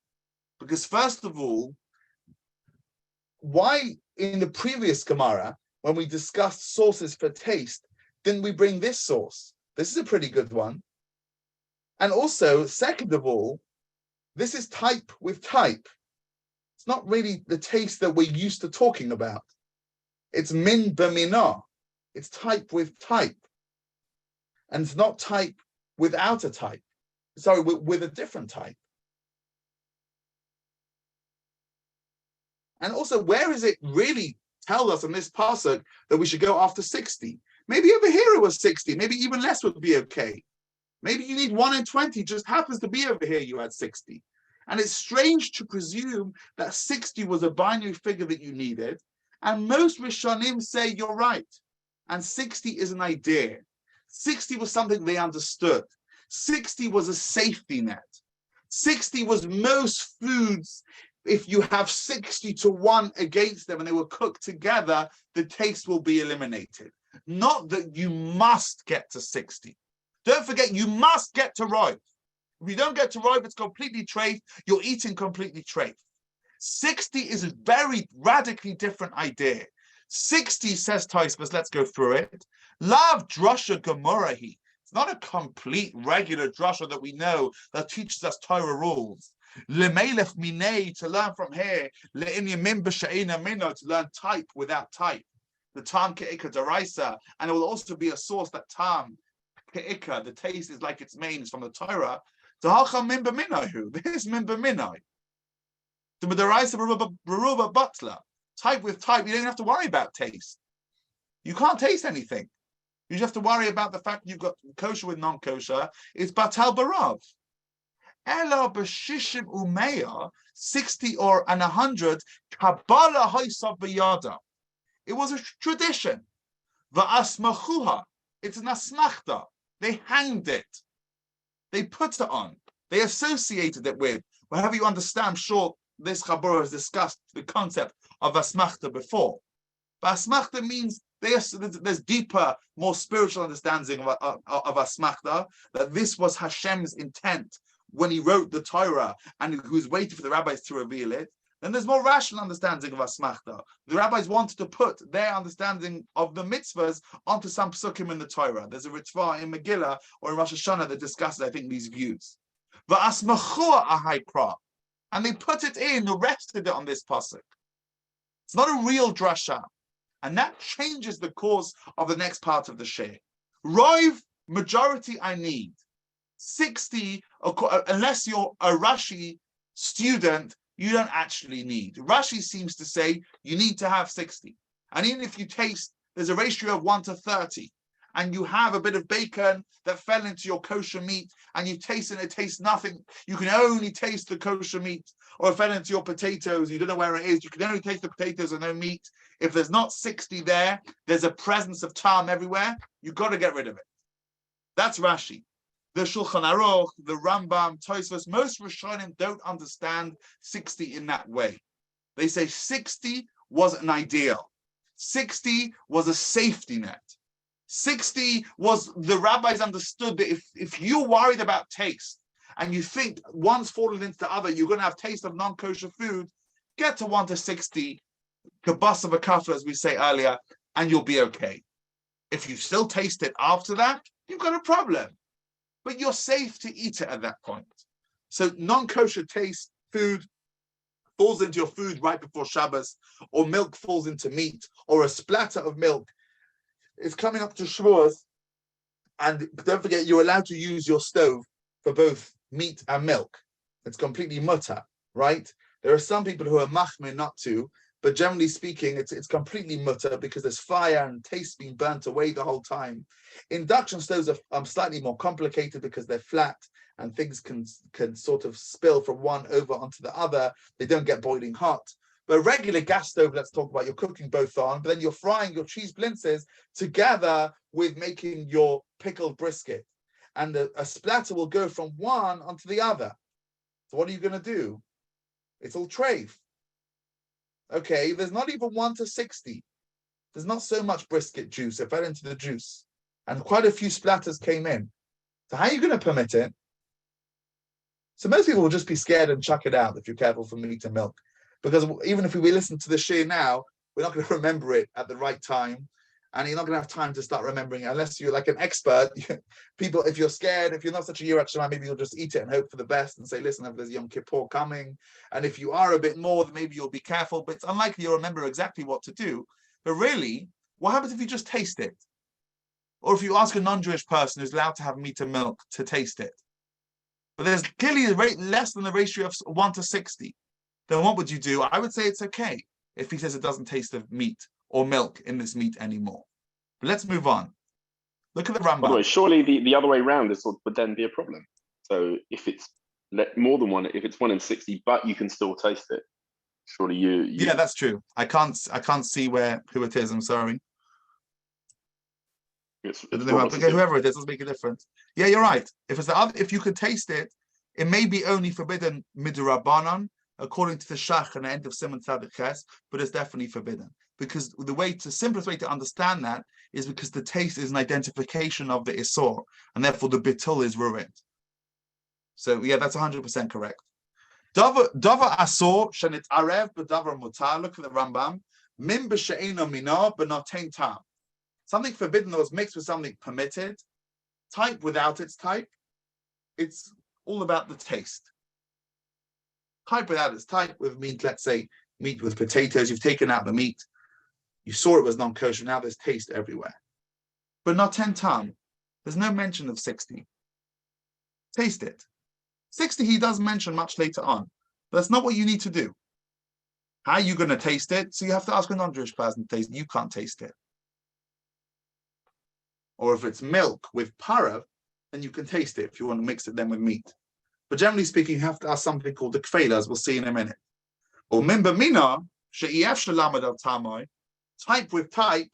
because first of all, why in the previous Gemara, when we discussed sources for taste, didn't we bring this source? This is a pretty good one. And also, second of all, this is type with type. It's not really the taste that we're used to talking about. It's min b'minah. It's type with type. And it's not type without a type. Sorry, with a different type. And also, where is it really tell us in this pasuk that we should go after 60? Maybe over here it was 60. Maybe even less would be okay. Maybe you need 1 in 20. Just happens to be over here you had 60. And it's strange to presume that 60 was a binary figure that you needed. And most Rishonim say you're right. And 60 is an idea. 60 was something they understood. 60 was a safety net. 60 was most foods. If you have 60 to 1 against them and they were cooked together, the taste will be eliminated. Not that you must get to 60. Don't forget, you must get to Roiv. If you don't get to Roiv, it's completely treif. You're eating completely treif. 60 is a very radically different idea. 60, says Tosfos, let's go through it. Lav drasha gemorahi. It's not a complete regular drasha that we know that teaches us Torah rules. Lemelech minei, to learn from here. Le'inyamim b'she'ena mino, to learn type without type. The tam ke'ika deraisa, and it will also be a source that tam ke'ika, the taste is like its main, is from the Torah. Ta'halcha min b'minahu. This min b'minai. The deraisa beruba butler. Type with type, you don't have to worry about taste. You can't taste anything. You just have to worry about the fact you've got kosher with non-kosher. It's batel barav. Ela beshishim umeya, 60 or 100, kabbalah haisav b'yada. It was a tradition. Va'asmachuha. It's an asmachta. They hanged it. They put it on. They associated it with. Whatever you understand, I'm sure this Chabura has discussed the concept of asmachta before. But asmachta means there's deeper, more spiritual understanding of asmachta, that this was Hashem's intent when he wrote the Torah and he was waiting for the rabbis to reveal it. Then there's more rational understanding of asmachta. The rabbis wanted to put their understanding of the mitzvahs onto some psukim in the Torah. There's a ritzvah in Megillah or in Rosh Hashanah that discusses, I think, these views. Va'asmachua ahaykra. And they put it in, they rested it on this pasuk. It's not a real drasha. And that changes the course of the next part of the share. Roiv, majority I need. 60, unless you're a Rashi student, you don't actually need. Rashi seems to say you need to have 60. And even if you taste, there's a ratio of 1 to 30. And you have a bit of bacon that fell into your kosher meat, and you taste it tastes nothing. You can only taste the kosher meat, or it fell into your potatoes, you don't know where it is. You can only taste the potatoes and no meat. If there's not 60 there, there's a presence of tam everywhere. You've got to get rid of it. That's Rashi. The Shulchan Aruch, the Rambam, Tosfos, most Rishonim don't understand 60 in that way. They say 60 was an ideal. 60 was a safety net. 60 was, the rabbis understood that if you're worried about taste and you think one's fallen into the other, you're going to have taste of non-kosher food, get to 1 to 60, kabasa v'kafla, as we say earlier, and you'll be okay. If you still taste it after that, you've got a problem. But you're safe to eat it at that point. So non-kosher taste food falls into your food right before Shabbos, or milk falls into meat, or a splatter of milk. It's coming up to Shavuos, and don't forget, you're allowed to use your stove for both meat and milk. It's completely mutter, right? There are some people who are machmir not to, but generally speaking, it's completely mutter because there's fire and taste being burnt away the whole time. Induction stoves are slightly more complicated because they're flat and things can sort of spill from one over onto the other. They don't get boiling hot. But a regular gas stove, let's talk about, you're cooking both on, but then you're frying your cheese blintzes together with making your pickled brisket. And a splatter will go from one onto the other. So what are you going to do? It's all treif. Okay, there's not even 1 to 60. There's not so much brisket juice. It fell into the juice. And quite a few splatters came in. So how are you going to permit it? So most people will just be scared and chuck it out if you're careful for meat and milk. Because even if we listen to the shir now, we're not going to remember it at the right time. And you're not going to have time to start remembering it unless you're like an expert. People, if you're scared, if you're not such a Yirach Shamayim, maybe you'll just eat it and hope for the best and say, listen, there's Yom Kippur coming. And if you are a bit more, then maybe you'll be careful. But it's unlikely you'll remember exactly what to do. But really, what happens if you just taste it? Or if you ask a non-Jewish person who's allowed to have meat and milk to taste it? But there's clearly a rate less than the ratio of 1 to 60. Then what would you do? I would say it's okay if he says it doesn't taste of meat or milk in this meat anymore. But let's move on. Look at the Rambam. By the way, surely the other way around would then be a problem. So if it's more than 1, if it's 1 in 60, but you can still taste it, surely you yeah, that's true. I can't see who it is. I'm sorry. Whoever it is, doesn't make a difference. Yeah, you're right. If it's the other, if you could taste it, it may be only forbidden midrabanan, according to the Shach and the end of Simon Tzadik Ches, but it's definitely forbidden. Because the simplest way to understand that is because the taste is an identification of the Isor, and therefore the Batel is ruined. So yeah, that's 100% correct. Davar Asor Shenit Arev B'Davar Mutar. Look at the Rambam. Min b'she'eno minah b'notein tam. Something forbidden that was mixed with something permitted. Type without its type. It's all about the taste. Type without its type with meat, let's say meat with potatoes. You've taken out the meat. You saw it was non-kosher. Now there's taste everywhere. But not 10 tam. There's no mention of 60. Taste it. 60 he does mention much later on. But that's not what you need to do. How are you going to taste it? So you have to ask a non-Jewish person to taste it. You can't taste it. Or if it's milk with parav, then you can taste it if you want to mix it then with meat. But generally speaking, you have to ask something called the kfela, as we'll see in a minute. Or mimba mina, she'ef shalamad al tamai, type with type,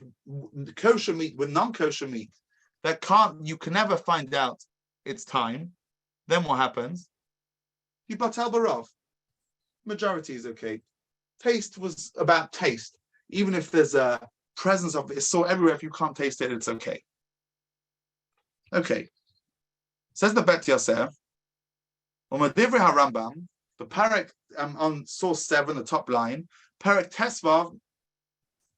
kosher meat with non-kosher meat, you can never find out its time. Then what happens? You batel barov. Majority is okay. Taste was about taste. Even if there's a presence of it, it's so everywhere, if you can't taste it, it's okay. Okay. Says the Bet Yosef, Umadivri HaRambam, the Parak on source 7, the top line, Parak Tesvav,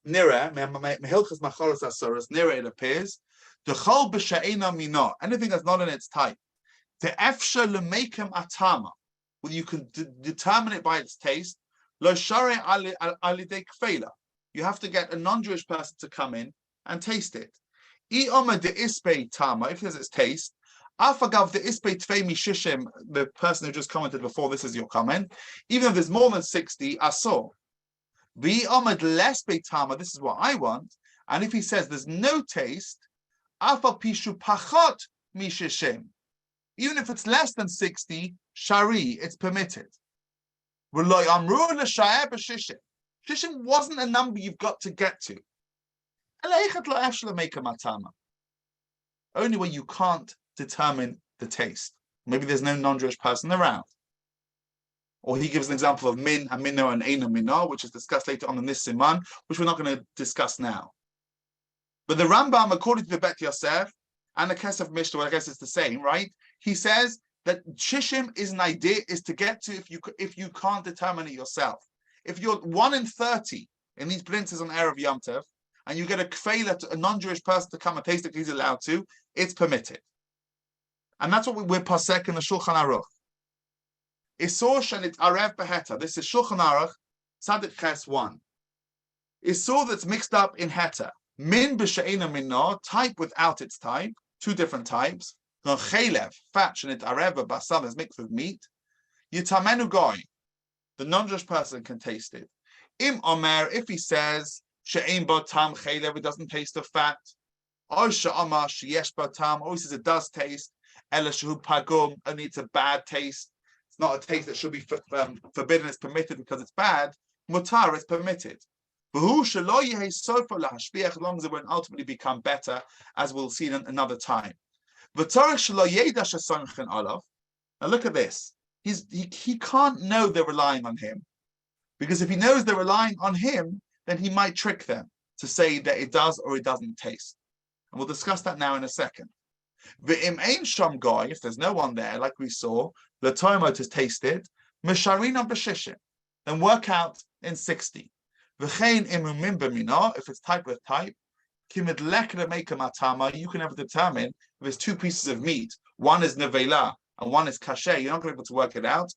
Nira, Mehilchas Machoros Asoros, Nira it appears, the Chol B'Sha'ena Mina, anything that's not in its type, the Efsha Lemekem Atama, well, you can determine it by its taste, Lo Share Alidei Kfela, you have to get a non-Jewish person to come in and taste it. If there's its taste, Afagav the Ispe Tvei Mishishim, the person who just commented before, this is your comment. Even if there's more than 60, Asor. Be Omad less Beitama, this is what I want. And if he says there's no taste, Afa Pishu Pachot Mishishim. Even if it's less than 60, Shari, it's permitted. Shishim wasn't a number you've got to get to. Only when you can't determine the taste. Maybe there's no non-Jewish person around. Or he gives an example of min, amino, and eino minah, which is discussed later on in this siman, which we're not going to discuss now. But the Rambam, according to the Bet Yosef and the Kesef Mishnah, well, I guess it's the same, right? He says that shishim is an idea, is to get to if you can't determine it yourself. If you're 1 in 30 in these blintzes on Erev Yom Tov, and you get a kfela, a non-Jewish person to come and taste it, he's allowed to, it's permitted. And that's what we're pasek in the Shulchan Aruch. Isor shenit arev beheta. This is Shulchan Aruch, Tzadik Ches 1. Isor that's mixed up in heta. Min b'she'ena minah, type without its type, 2 different types. Chelev, fat shenit arev basar is mixed with meat. Yitamenu goy, the non-Jewish person can taste it. Im omer, if he says she'ein bo tam chelev, it doesn't taste of fat. Or she'amar sheyesh bo tam, or he says it does taste. Ela shehu pagum, only it's a bad taste. It's not a taste that should be forbidden, it's permitted because it's bad. mutar, it's permitted. As long as it won't ultimately become better, as we'll see in another time. Now look at this. He can't know they're relying on him, because if he knows they're relying on him, then he might trick them to say that it does or it doesn't taste. And we'll discuss that now in a second. If there's no one there, like we saw, the tomo to taste it, beshishim, then work out in 60. If it's type with type, you can never determine if there's two pieces of meat, one is nevela and one is kasher, you're not going to be able to work it out.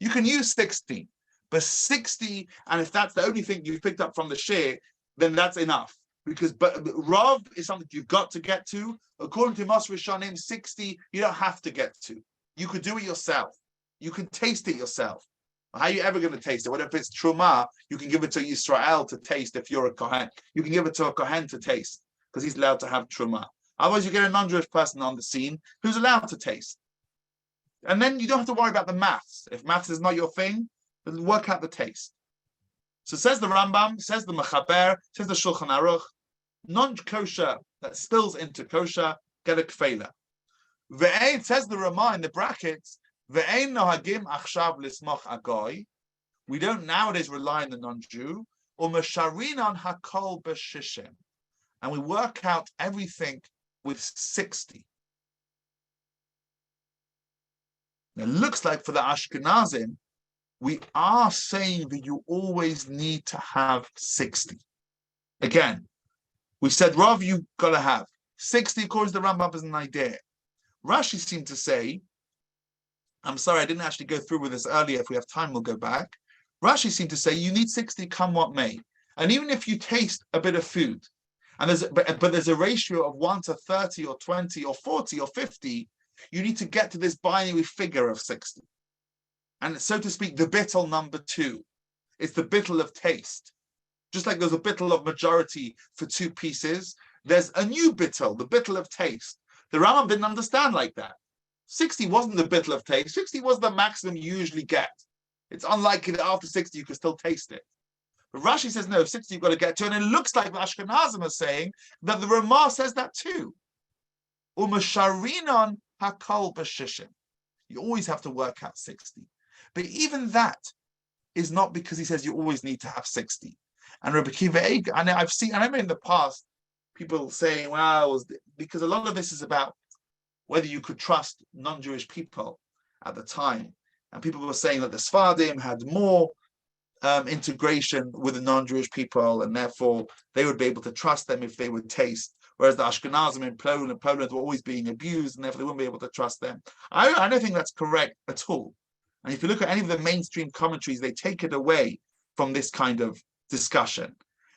You can use 60, but 60, and if that's the only thing you've picked up from the share, then that's enough. Because Rav is something you've got to get to. According to Mos Rishonim, 60 you don't have to get to. You could do it yourself. You can taste it yourself. How are you ever going to taste it? What if it's truma? You can give it to Yisrael to taste if you're a kohen. You can give it to a kohen to taste because he's allowed to have truma. Otherwise, you get a non-Jewish person on the scene who's allowed to taste. And then you don't have to worry about the maths. If maths is not your thing, then work out the taste. So says the Rambam, says the Mechaber, says the Shulchan Aruch, non-kosher that spills into kosher, get a kfeila. Ve'ein, says the Ramah in the brackets, Ve'ein nohagim achshav lismoch agoy. We don't nowadays rely on the non-Jew. Or mesharinan hakol beshishim. And we work out everything with 60. Now, it looks like for the Ashkenazim, we are saying that you always need to have 60. Again, we said, Rav, you've got to have 60, according to the Rambam, is an idea. Rashi seemed to say, I'm sorry, I didn't actually go through with this earlier. If we have time, we'll go back. Rashi seemed to say you need 60 come what may. And even if you taste a bit of food, and there's a ratio of 1 to 30 or 20 or 40 or 50, you need to get to this binary figure of 60. And so to speak, the bittel number 2. It's the bittel of taste. Just like there's a bittel of majority for 2 pieces, there's a new bittel, the bittel of taste. The Rambam didn't understand like that. 60 wasn't the bittel of taste. 60 was the maximum you usually get. It's unlikely that after 60 you can still taste it. But Rashi says, no, 60 you've got to get to. And it looks like the Ashkenazim are saying that the Ramah says that too. Umasharinon hakol beshishim. You always have to work out 60. But even that is not because he says you always need to have 60. And Rabbi Kiva Eiger, and I remember in the past, people saying, well, because a lot of this is about whether you could trust non-Jewish people at the time. And people were saying that the Sfardim had more integration with the non-Jewish people, and therefore they would be able to trust them if they would taste. Whereas the Ashkenazim in Poland were always being abused, and therefore they wouldn't be able to trust them. I don't think that's correct at all. And if you look at any of the mainstream commentaries, they take it away from this kind of discussion.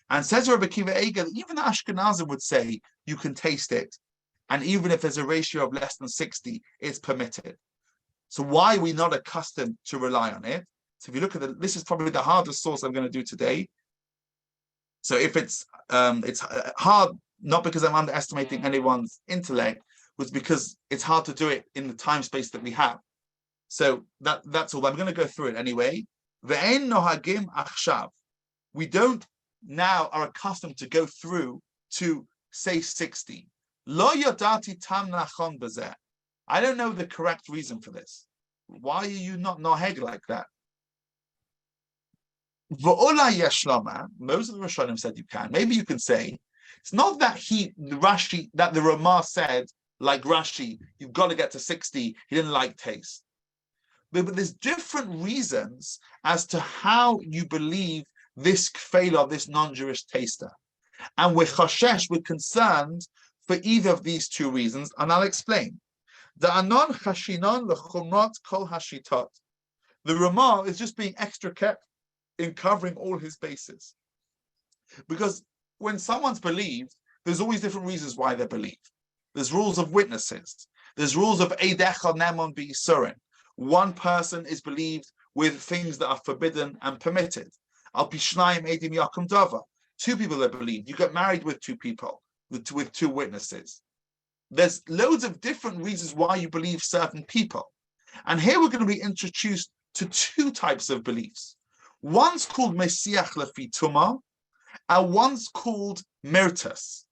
And says Rabbi Kiva Eiger, even the Ashkenazim would say you can taste it. And even if there's a ratio of less than 60, it's permitted. So why are we not accustomed to rely on it? So if you look at this is probably the hardest source I'm going to do today. So if it's hard, not because I'm underestimating anyone's intellect, was because it's hard to do it in the time space that we have. So that's all. I'm going to go through it anyway. Ve'en nohagim achshav. We don't now are accustomed to go through to say 60. Lo yodati tam nachon bezeh. I don't know the correct reason for this. Why are you not noheg like that? V'ola yesh loma. Most of the Rishonim said you can. Maybe you can say it's not that the Ramah said, like Rashi, you've got to get to 60. He didn't like taste. But there's different reasons as to how you believe this kfeila, this non-Jewish taster. And we're concerned for either of these two reasons, and I'll explain. The anon chashinon lechumrot kol hashitot. The Ramah is just being extra kept in covering all his bases. Because when someone's believed, there's always different reasons why they're believed. There's rules of witnesses. There's rules of eidecha nemon b'yisurin. One person is believed with things that are forbidden and permitted. Al pishnayim edim yakum dava. 2 people are believed. You get married with 2 people, with 2 witnesses. There's loads of different reasons why you believe certain people. And here we're going to be introduced to 2 types of beliefs. One's called Mesiach Lefi Tumah, and one's called Mirtus.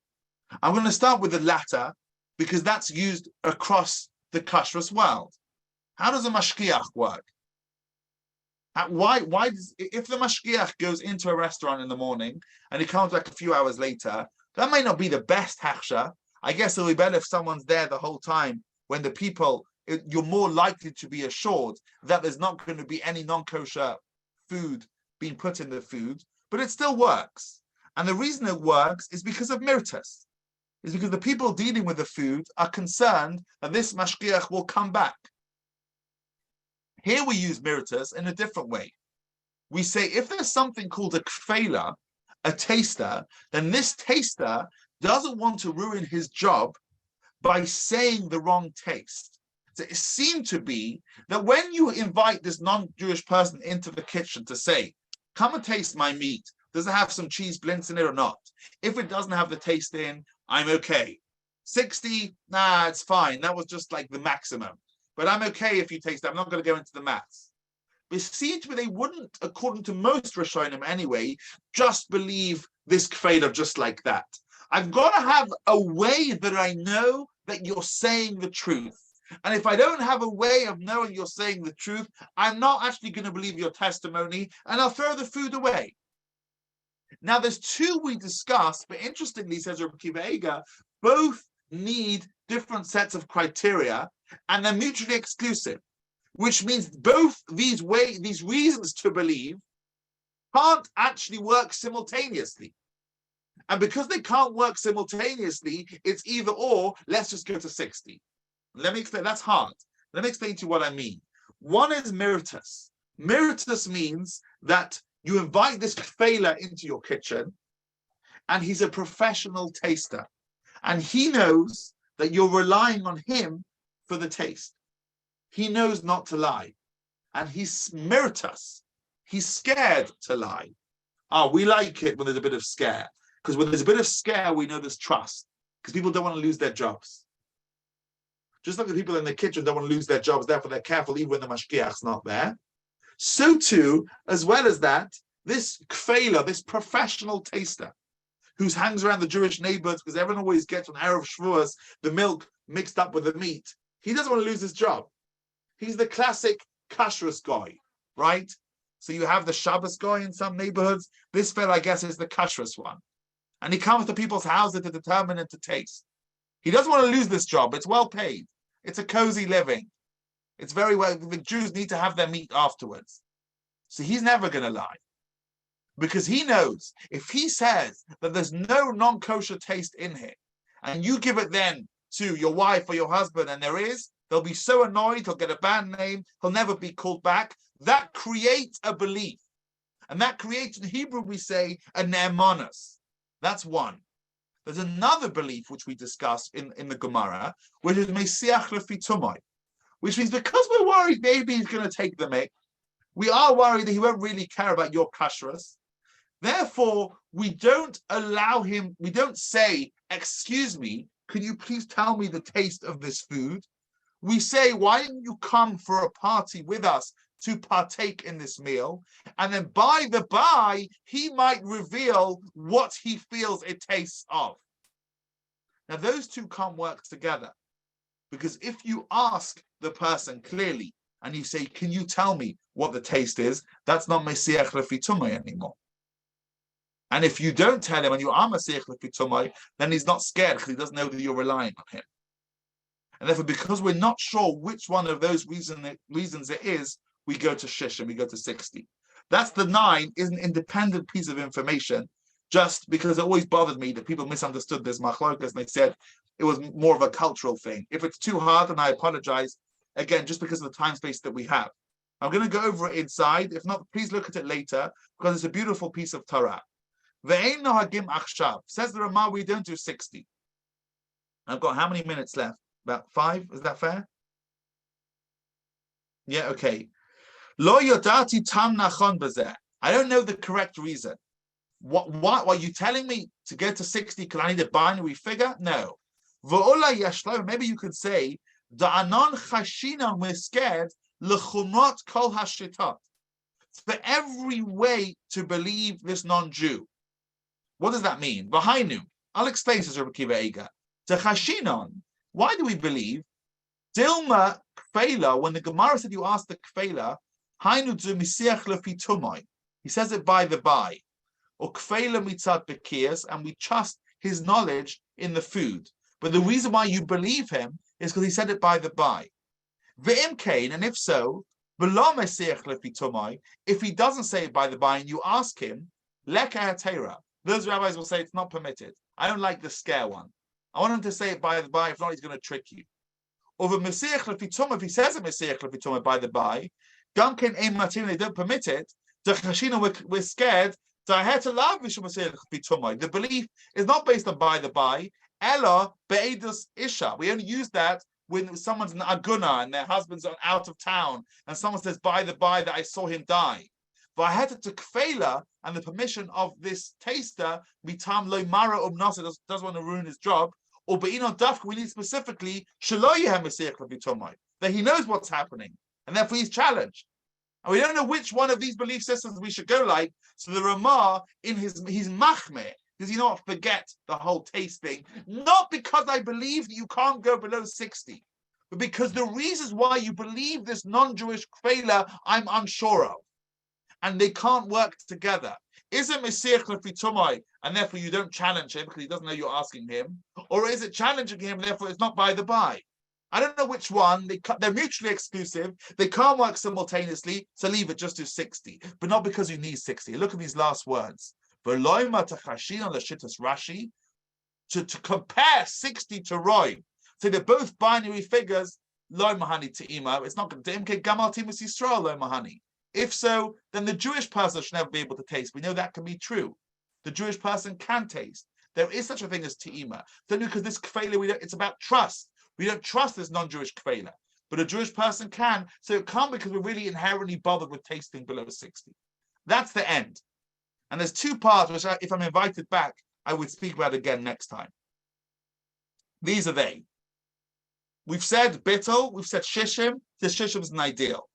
I'm going to start with the latter because that's used across the kashrus world. How does a mashgiach work? Why does, if the mashgiach goes into a restaurant in the morning and he comes back a few hours later, that may not be the best hachsha. I guess it'll be better if someone's there the whole time when the people, you're more likely to be assured that there's not going to be any non-kosher food being put in the food, but it still works. And the reason it works is because of mirtas. Is because the people dealing with the food are concerned that this mashgiach will come back. Here we use mirtas in a different way. We say if there's something called a kfela, a taster, then this taster doesn't want to ruin his job by saying the wrong taste. So it seemed to be that when you invite this non-Jewish person into the kitchen to say, come and taste my meat, does it have some cheese blinks in it or not? If it doesn't have the taste in, I'm okay. 60, nah, it's fine. That was just like the maximum. But I'm okay if you taste it. I'm not going to go into the maths. But it seemed to me they wouldn't, according to most Rishonim anyway, just believe this kfeidah just like that. I've got to have a way that I know that you're saying the truth. And if I don't have a way of knowing you're saying the truth, I'm not actually going to believe your testimony, and I'll throw the food away. Now, there's two we discussed, but interestingly, says Rabbi Akiva Eiger, both need different sets of criteria, and they're mutually exclusive, which means both these reasons to believe can't actually work simultaneously. And because they can't work simultaneously, it's either or, let's just go to 60. Let me explain, that's hard. Let me explain to you what I mean. One is meritus. Meritus means that you invite this kfela into your kitchen, and he's a professional taster. And he knows that you're relying on him for the taste. He knows not to lie. And he's meritus. He's scared to lie. We like it when there's a bit of scare. Because when there's a bit of scare, we know there's trust. Because people don't want to lose their jobs. Just like the people in the kitchen don't want to lose their jobs, therefore they're careful even when the mashgiach's not there. So too, as well as that, this kfela, this professional taster, who hangs around the Jewish neighborhoods because everyone always gets on Erev Shavuos the milk mixed up with the meat. He doesn't want to lose his job. He's the classic kashrut guy, right? So you have the Shabbos guy in some neighborhoods. This fella, I guess, is the kashrut one. And he comes to people's houses to determine and to taste. He doesn't want to lose this job. It's well paid. It's a cozy living. It's very well, the Jews need to have their meat afterwards. So he's never going to lie. Because he knows if he says that there's no non-kosher taste in here, and you give it then to your wife or your husband, and there is, they'll be so annoyed, he'll get a bad name, he'll never be called back. That creates a belief. And that creates, in Hebrew we say, a ne'emanus. That's one. There's another belief which we discuss in the Gemara, which is Mesiach Lefi Tumah, which means because we're worried maybe he's going to take the mick, we are worried that he won't really care about your kashrus. Therefore, we don't allow him, we don't say, excuse me, can you please tell me the taste of this food? We say, why didn't you come for a party with us to partake in this meal? And then by the by, he might reveal what he feels it tastes of. Now, those two can't work together. Because if you ask the person clearly, and you say, can you tell me what the taste is? That's not Mesiach Lefi Tumah anymore. And if you don't tell him and you are Mesiach Lefi Tumah, then he's not scared because he doesn't know that you're relying on him. And therefore, because we're not sure which one of those reasons it is, we go to Shish and we go to 60. That's the 9 is an independent piece of information, just because it always bothered me that people misunderstood this machlokas and they said it was more of a cultural thing. If it's too hard, then I apologize, again, just because of the time space that we have. I'm going to go over it inside. If not, please look at it later, because it's a beautiful piece of Torah. Ve'ein nohagim achshav. Says the Ramah, we don't do 60. I've got how many minutes left? About 5? Is that fair? Yeah, okay. Lo yodati tam nachon b'zeh. I don't know the correct reason. What are you telling me to get to 60 because I need a binary figure? No. V'ola yashlo. Maybe you could say da'anon chashina, we're scared l'chumot kol hashitot, for every way to believe this non-Jew. What does that mean? V'hainu. I'll explain, says Rabbi Kiva Eiger. Techashinon. Why do we believe? Dilma kfela, when the Gemara said you asked the kfela, hainu zu misiach lefi tumai. He says it by the by. Or kfela mitzat bekias, and we trust his knowledge in the food. But the reason why you believe him is because he said it by the by. V'im kain, and if so, v'lo misiach lefi tumai, if he doesn't say it by the by and you ask him, leka hatera, those rabbis will say it's not permitted. I don't like the scare one. I want him to say it by the by, if not he's going to trick you. Over Mesiach Lefitumah, if he says a Mesiach Lefitumah by the by, Gamken Ein Matim, they don't permit it. We're scared. The belief is not based on by the by. Ella Be'edus Isha. We only use that when someone's an aguna and their husband's out of town, and someone says by the by that I saw him die. V'ahetet to kfela, and the permission of this taster, mitam lo mara umnasa, does want to ruin his job. Or be'ino dafka, we need specifically that he knows what's happening, and therefore he's challenged. And we don't know which one of these belief systems we should go like. So the Ramah in he's machmeh, because you know what, forget the whole taste thing. Not because I believe that you can't go below 60, but because the reasons why you believe this non-Jewish kfela, I'm unsure of. And they can't work together. Is it Mesiach Lefitumai, and therefore you don't challenge him because he doesn't know you're asking him? Or is it challenging him, and therefore it's not by the by? I don't know which one. They're mutually exclusive. They can't work simultaneously, so leave it just to 60. But not because you need 60. Look at these last words. Rashi, to compare 60 to Roy. So they're both binary figures. Lo mahani to Ima. It's not going to imke gamal timus Yisrael lo mahani. If so, then the Jewish person should never be able to taste. We know that can be true. The Jewish person can taste. There is such a thing as te'ima. Then because this kfela, it's about trust. We don't trust this non-Jewish kfela. But a Jewish person can. So it can't because we're really inherently bothered with tasting below 60. That's the end. And there's two parts, which if I'm invited back, I would speak about again next time. These are they. We've said Batel, we've said Shishim. This Shishim is an ideal.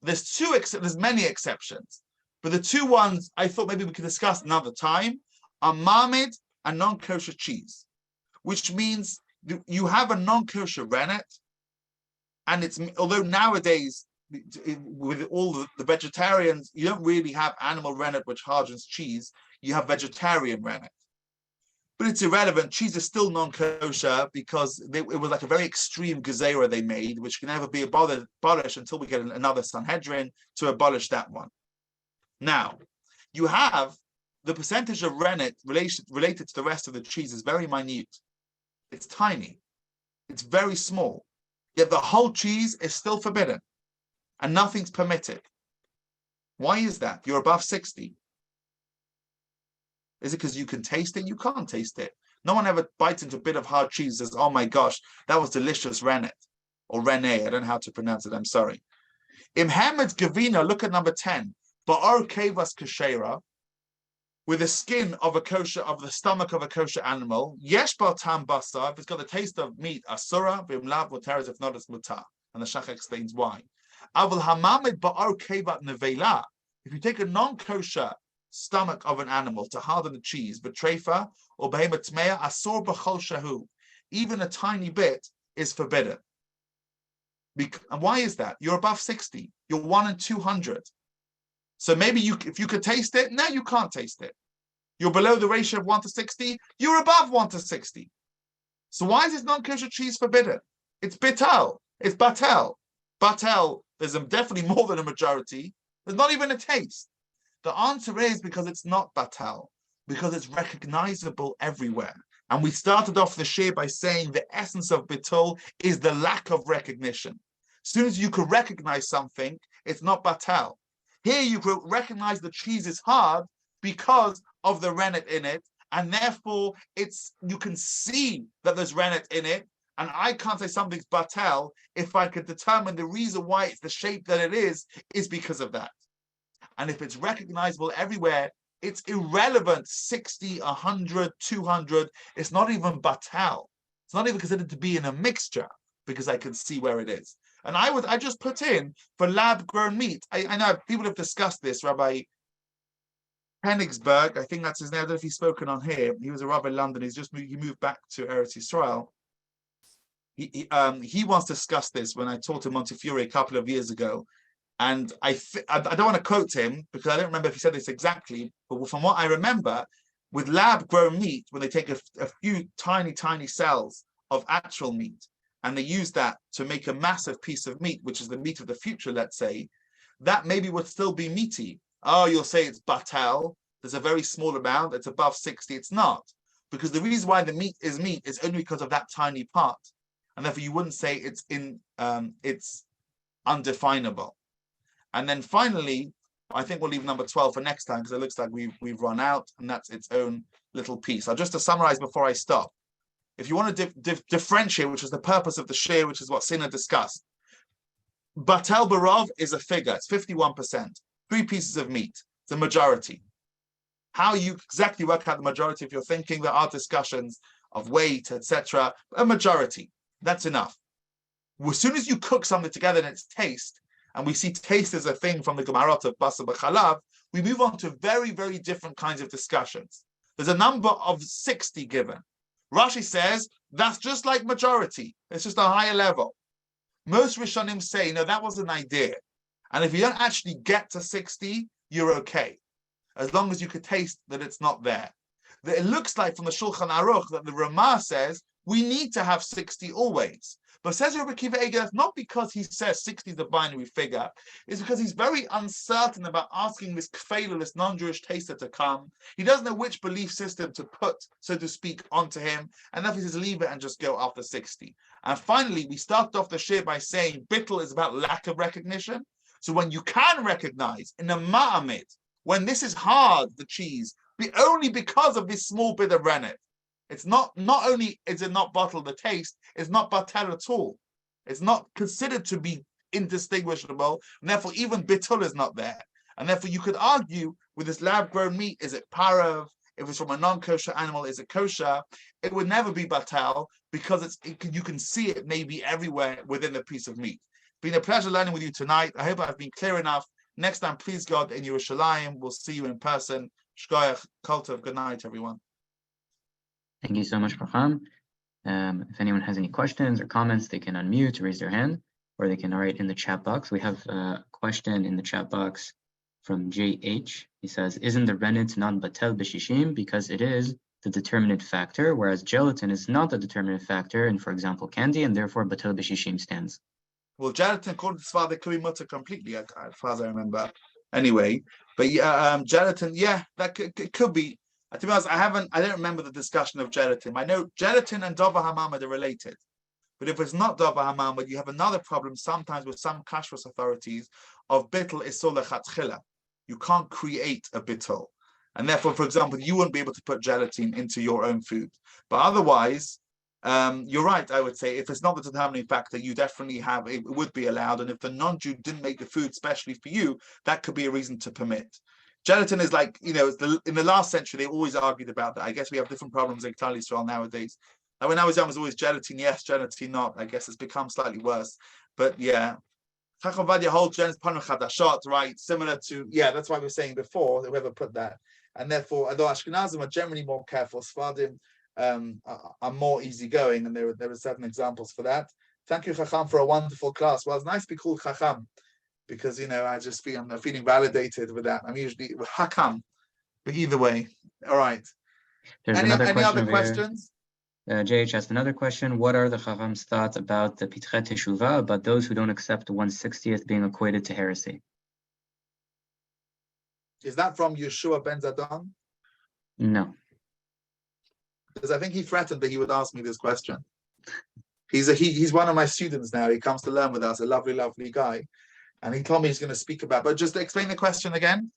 There's many exceptions, but the two ones I thought maybe we could discuss another time are marmid and non-kosher cheese, which means you have a non-kosher rennet, and it's, although nowadays with all the vegetarians, you don't really have animal rennet which hardens cheese, you have vegetarian rennet. But it's irrelevant. Cheese is still non-kosher because it was like a very extreme gezerah they made, which can never be abolished until we get another Sanhedrin to abolish that one. Now, you have the percentage of rennet related to the rest of the cheese is very minute. It's tiny. It's very small. Yet the whole cheese is still forbidden and nothing's permitted. Why is that? You're above 60. Is it because you can taste it? You can't taste it. No one ever bites into a bit of hard cheese and says, oh my gosh, that was delicious rennet. Or rene, I don't know how to pronounce it, I'm sorry. Im Hamed Gavina, look at number 10. Ba'or kevas kashera, with the skin of a kosher, of the stomach of a kosher animal. Yesh tam basar, if it's got the taste of meat, asura, v'im lav v'teres, if not, it's mutar. And the Shach explains why. Avul hamamed ba'or kevat nevela, if you take a non-kosher stomach of an animal to harden the cheese, but treifa or behemoth tmeya asur b'chol shahu, even a tiny bit is forbidden. And why is that? You're above 60. You're 1 in 200. So maybe if you could taste it, no, you can't taste it. You're below the ratio of 1 to 60. You're above 1 to 60. So why is this non-kosher cheese forbidden? It's Batel. It's Batel. Batel, there's definitely more than a majority. There's not even a taste. The answer is because it's not Batel, because it's recognizable everywhere. And we started off the shir by saying the essence of Batel is the lack of recognition. As soon as you can recognize something, it's not Batel. Here you could recognize the cheese is hard because of the rennet in it, and therefore you can see that there's rennet in it, and I can't say something's Batel if I could determine the reason why it's the shape that it is because of that. And if it's recognizable everywhere, it's irrelevant, 60, 100, 200, it's not even Batel. It's not even considered to be in a mixture because I can see where it is. And I just put in for lab-grown meat. I know people have discussed this. Rabbi Hennigsberg, I think that's his name. I don't know if he's spoken on here. He was a rabbi in London. He moved back to Eretz Yisrael. He once discussed this when I taught him Montefiore a couple of years ago. And I don't want to quote him because I don't remember if he said this exactly, but from what I remember, with lab-grown meat, when they take a few tiny cells of actual meat and they use that to make a massive piece of meat, which is the meat of the future, let's say, that maybe would still be meaty. Oh, you'll say it's batel. There's a very small amount. It's above 60. It's not. Because the reason why the meat is only because of that tiny part. And therefore you wouldn't say it's undefinable. And then finally, I think we'll leave number 12 for next time because it looks like we've run out, and that's its own little piece. Just to summarize before I stop, if you want to differentiate, which is the purpose of the share, which is what Sinna discussed, Batel Barov is a figure. It's 51%. 3 pieces of meat. It's a majority. How you exactly work out the majority, if you're thinking, there are discussions of weight, etc. A majority. That's enough. As soon as you cook something together in its taste, and we see taste as a thing from the Gemarot of Basar B'Chalav, we move on to very, very different kinds of discussions. There's a number of 60 given. Rashi says that's just like majority. It's just a higher level. Most Rishonim say, no, that was an idea. And if you don't actually get to 60, you're okay, as long as you could taste that it's not there. It looks like from the Shulchan Aruch that the Ramah says we need to have 60 always. But says Rabbi Kiva Eger, not because he says 60 is a binary figure, it's because he's very uncertain about asking this kfeilah, this non-Jewish taster, to come. He doesn't know which belief system to put, so to speak, onto him, and therefore he says leave it and just go after 60. And finally, we started off the shir by saying bittul is about lack of recognition. So when you can recognize in a ma'amid, when this is hard, the cheese, only because of this small bit of rennet, it's not only is it not bottled the taste, it's not batel at all. It's not considered to be indistinguishable, and therefore even bitul is not there. And therefore you could argue with this lab-grown meat, is it parav? If it's from a non-kosher animal, is it kosher? It would never be batel because you can see it maybe everywhere within a piece of meat. Been a pleasure learning with you tonight. I hope I've been clear enough. Next time, please God, in Yerushalayim, we'll see you in person. Shkoyach, Kol Tov. Good night, everyone. Thank you so much, Raham. If anyone has any questions or comments, they can unmute, raise their hand, or they can write in the chat box. We have a question in the chat box from JH. He says, isn't the rennet non-batel beshishim because it is the determinant factor, whereas gelatin is not the determinant factor in, for example, candy, and therefore batel beshishim stands? Well, gelatin, according to Svar, could be mutter completely, as far as I remember. Anyway, but gelatin, yeah, that could be. To be honest, I don't remember the discussion of gelatin. I know gelatin and Dover Hamamad are related. But if it's not Dover Hamamad, you have another problem sometimes with some Kashrut authorities of bittul isur lechatchila. You can't create a bittul. And therefore, for example, you wouldn't be able to put gelatin into your own food. But otherwise, you're right, I would say, if it's not the determining factor, you definitely it would be allowed. And if the non-Jew didn't make the food specially for you, that could be a reason to permit. Gelatin is like, in the last century, they always argued about that. I guess we have different problems in Klal Yisrael nowadays. And when I was young, it was always gelatin yes, gelatin not. I guess it's become slightly worse. But yeah, Chacham Vadia holds gelatin panu chadashot, right? Similar to, that's why we were saying before, whoever put that. And therefore, although Ashkenazim are generally more careful, Sfardim are more easygoing, and there are certain examples for that. Thank you, Chacham, for a wonderful class. Well, it's nice to be called Chacham, because I'm feeling validated with that. I'm usually Hakam, but either way, all right. There's any another question other questions? JH asked another question. What are the Chacham's thoughts about the Pitchet Teshuvah, about those who don't accept 1/60th being equated to heresy? Is that from Yeshua ben Zadon? No. Because I think he threatened that he would ask me this question. He's one of my students now. He comes to learn with us, a lovely, lovely guy. And he told me he's going to speak about, but just explain the question again.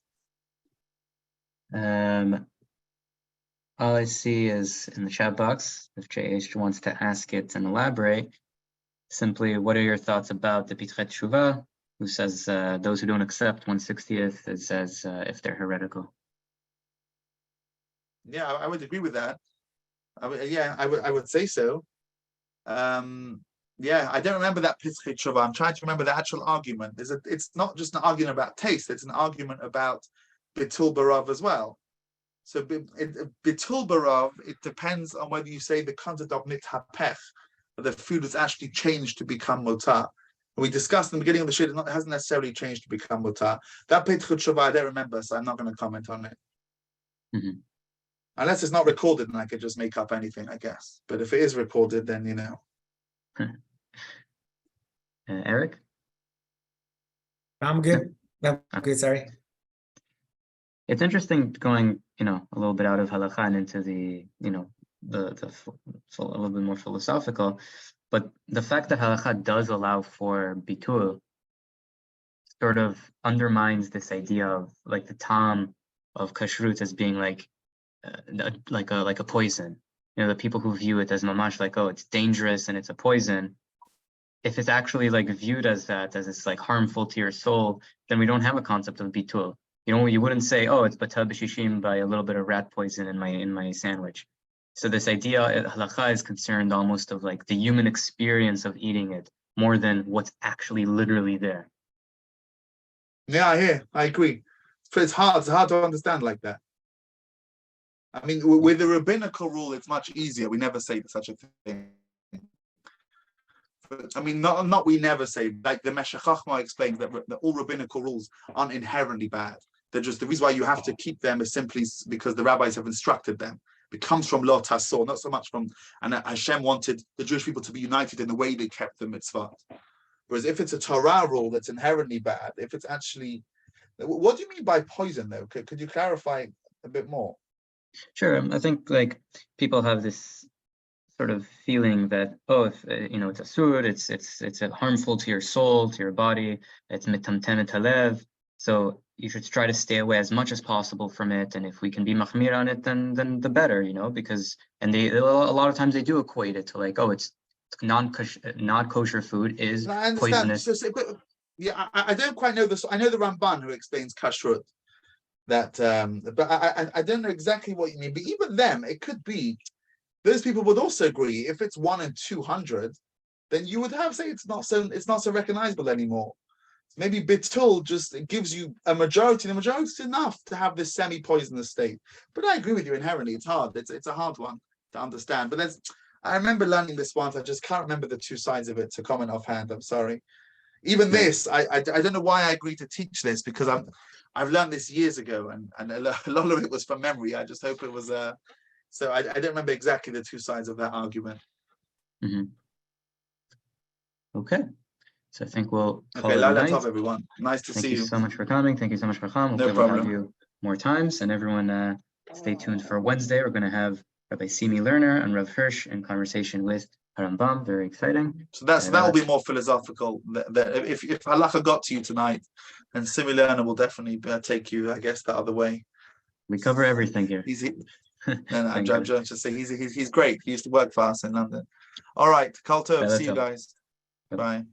All I see is in the chat box, if JH wants to ask it and elaborate, simply, what are your thoughts about the Pitchet Teshuvah, who says those who don't accept 1/60th is as if they're heretical? Yeah, I would agree with that. I would say so. Yeah, I don't remember that Pitzchei Tshuva. I'm trying to remember the actual argument. It's not just an argument about taste, it's an argument about Bitul Barav as well. So Bitul Barav, it depends on whether you say the concept of Nithapech, that the food was actually changed to become mutar. We discussed in the beginning of the shit, it hasn't necessarily changed to become mutar. That Pitzchei Tshuva, I don't remember, so I'm not going to comment on it. Mm-hmm. Unless it's not recorded and I could just make up anything, I guess. But if it is recorded, then you know. Eric? I'm good. No, okay, sorry. It's interesting going, a little bit out of halakha and into the, a little bit more philosophical, but the fact that halakha does allow for bitul sort of undermines this idea of like the tam of kashrut as being like a poison. The people who view it as mamash, like, oh, it's dangerous and it's a poison. If it's actually like viewed as that, as it's like harmful to your soul, then we don't have a concept of bitul. You wouldn't say, oh, it's batel beshishim by a little bit of rat poison in my sandwich. So this idea, halakha is concerned almost of like the human experience of eating it more than what's actually literally there. Yeah, I agree. It's hard to understand like that. I mean, with the rabbinical rule, it's much easier. We never say such a thing. I mean, not we never say, like the Meshech Chochmah explains that all rabbinical rules aren't inherently bad. They're just, the reason why you have to keep them is simply because the rabbis have instructed them. It comes from Lo Tasor, not so much from, and Hashem wanted the Jewish people to be united in the way they kept the mitzvah. Whereas if it's a Torah rule that's inherently bad, if it's actually, what do you mean by poison though? Could you clarify a bit more? Sure. I think like people have this sort of feeling that, oh, if it's a sur, it's harmful to your soul, to your body, it's mitamtenet halev, so you should try to stay away as much as possible from it, and if we can be machmir on it, then the better, because, and a lot of times they do equate it to like, oh, it's not kosher food is poisonous. Yeah, I don't quite know this. I know the Ramban who explains kashrut, that but I don't know exactly what you mean, but even them, it could be those people would also agree if it's 1 in 200, then you would have say it's not so recognizable anymore. Maybe bitul just gives you a majority. The majority is enough to have this semi-poisonous state. But I agree with you inherently. It's hard. It's a hard one to understand. But I remember learning this once. I just can't remember the two sides of it to comment offhand. I'm sorry. Even this, I don't know why I agreed to teach this, because I've learned this years ago, and a lot of it was from memory. I just hope it was so I don't remember exactly the two sides of that argument. Mm-hmm. Okay. So I think we'll call it a night. Tov, everyone. Nice to see you. Thank you so much for coming. Thank you so much for coming. No problem. We'll have you more times. And everyone stay tuned for Wednesday. We're going to have Rabbi Simi Lerner and Rav Hirsch in conversation with Rambam. Very exciting. So that will be more philosophical. If halakha got to you tonight, then Simi Lerner will definitely take you, I guess, the other way. We cover everything here. I'm just to say he's great. He used to work for us in London. All right, Kol Tov. See you guys. Bye.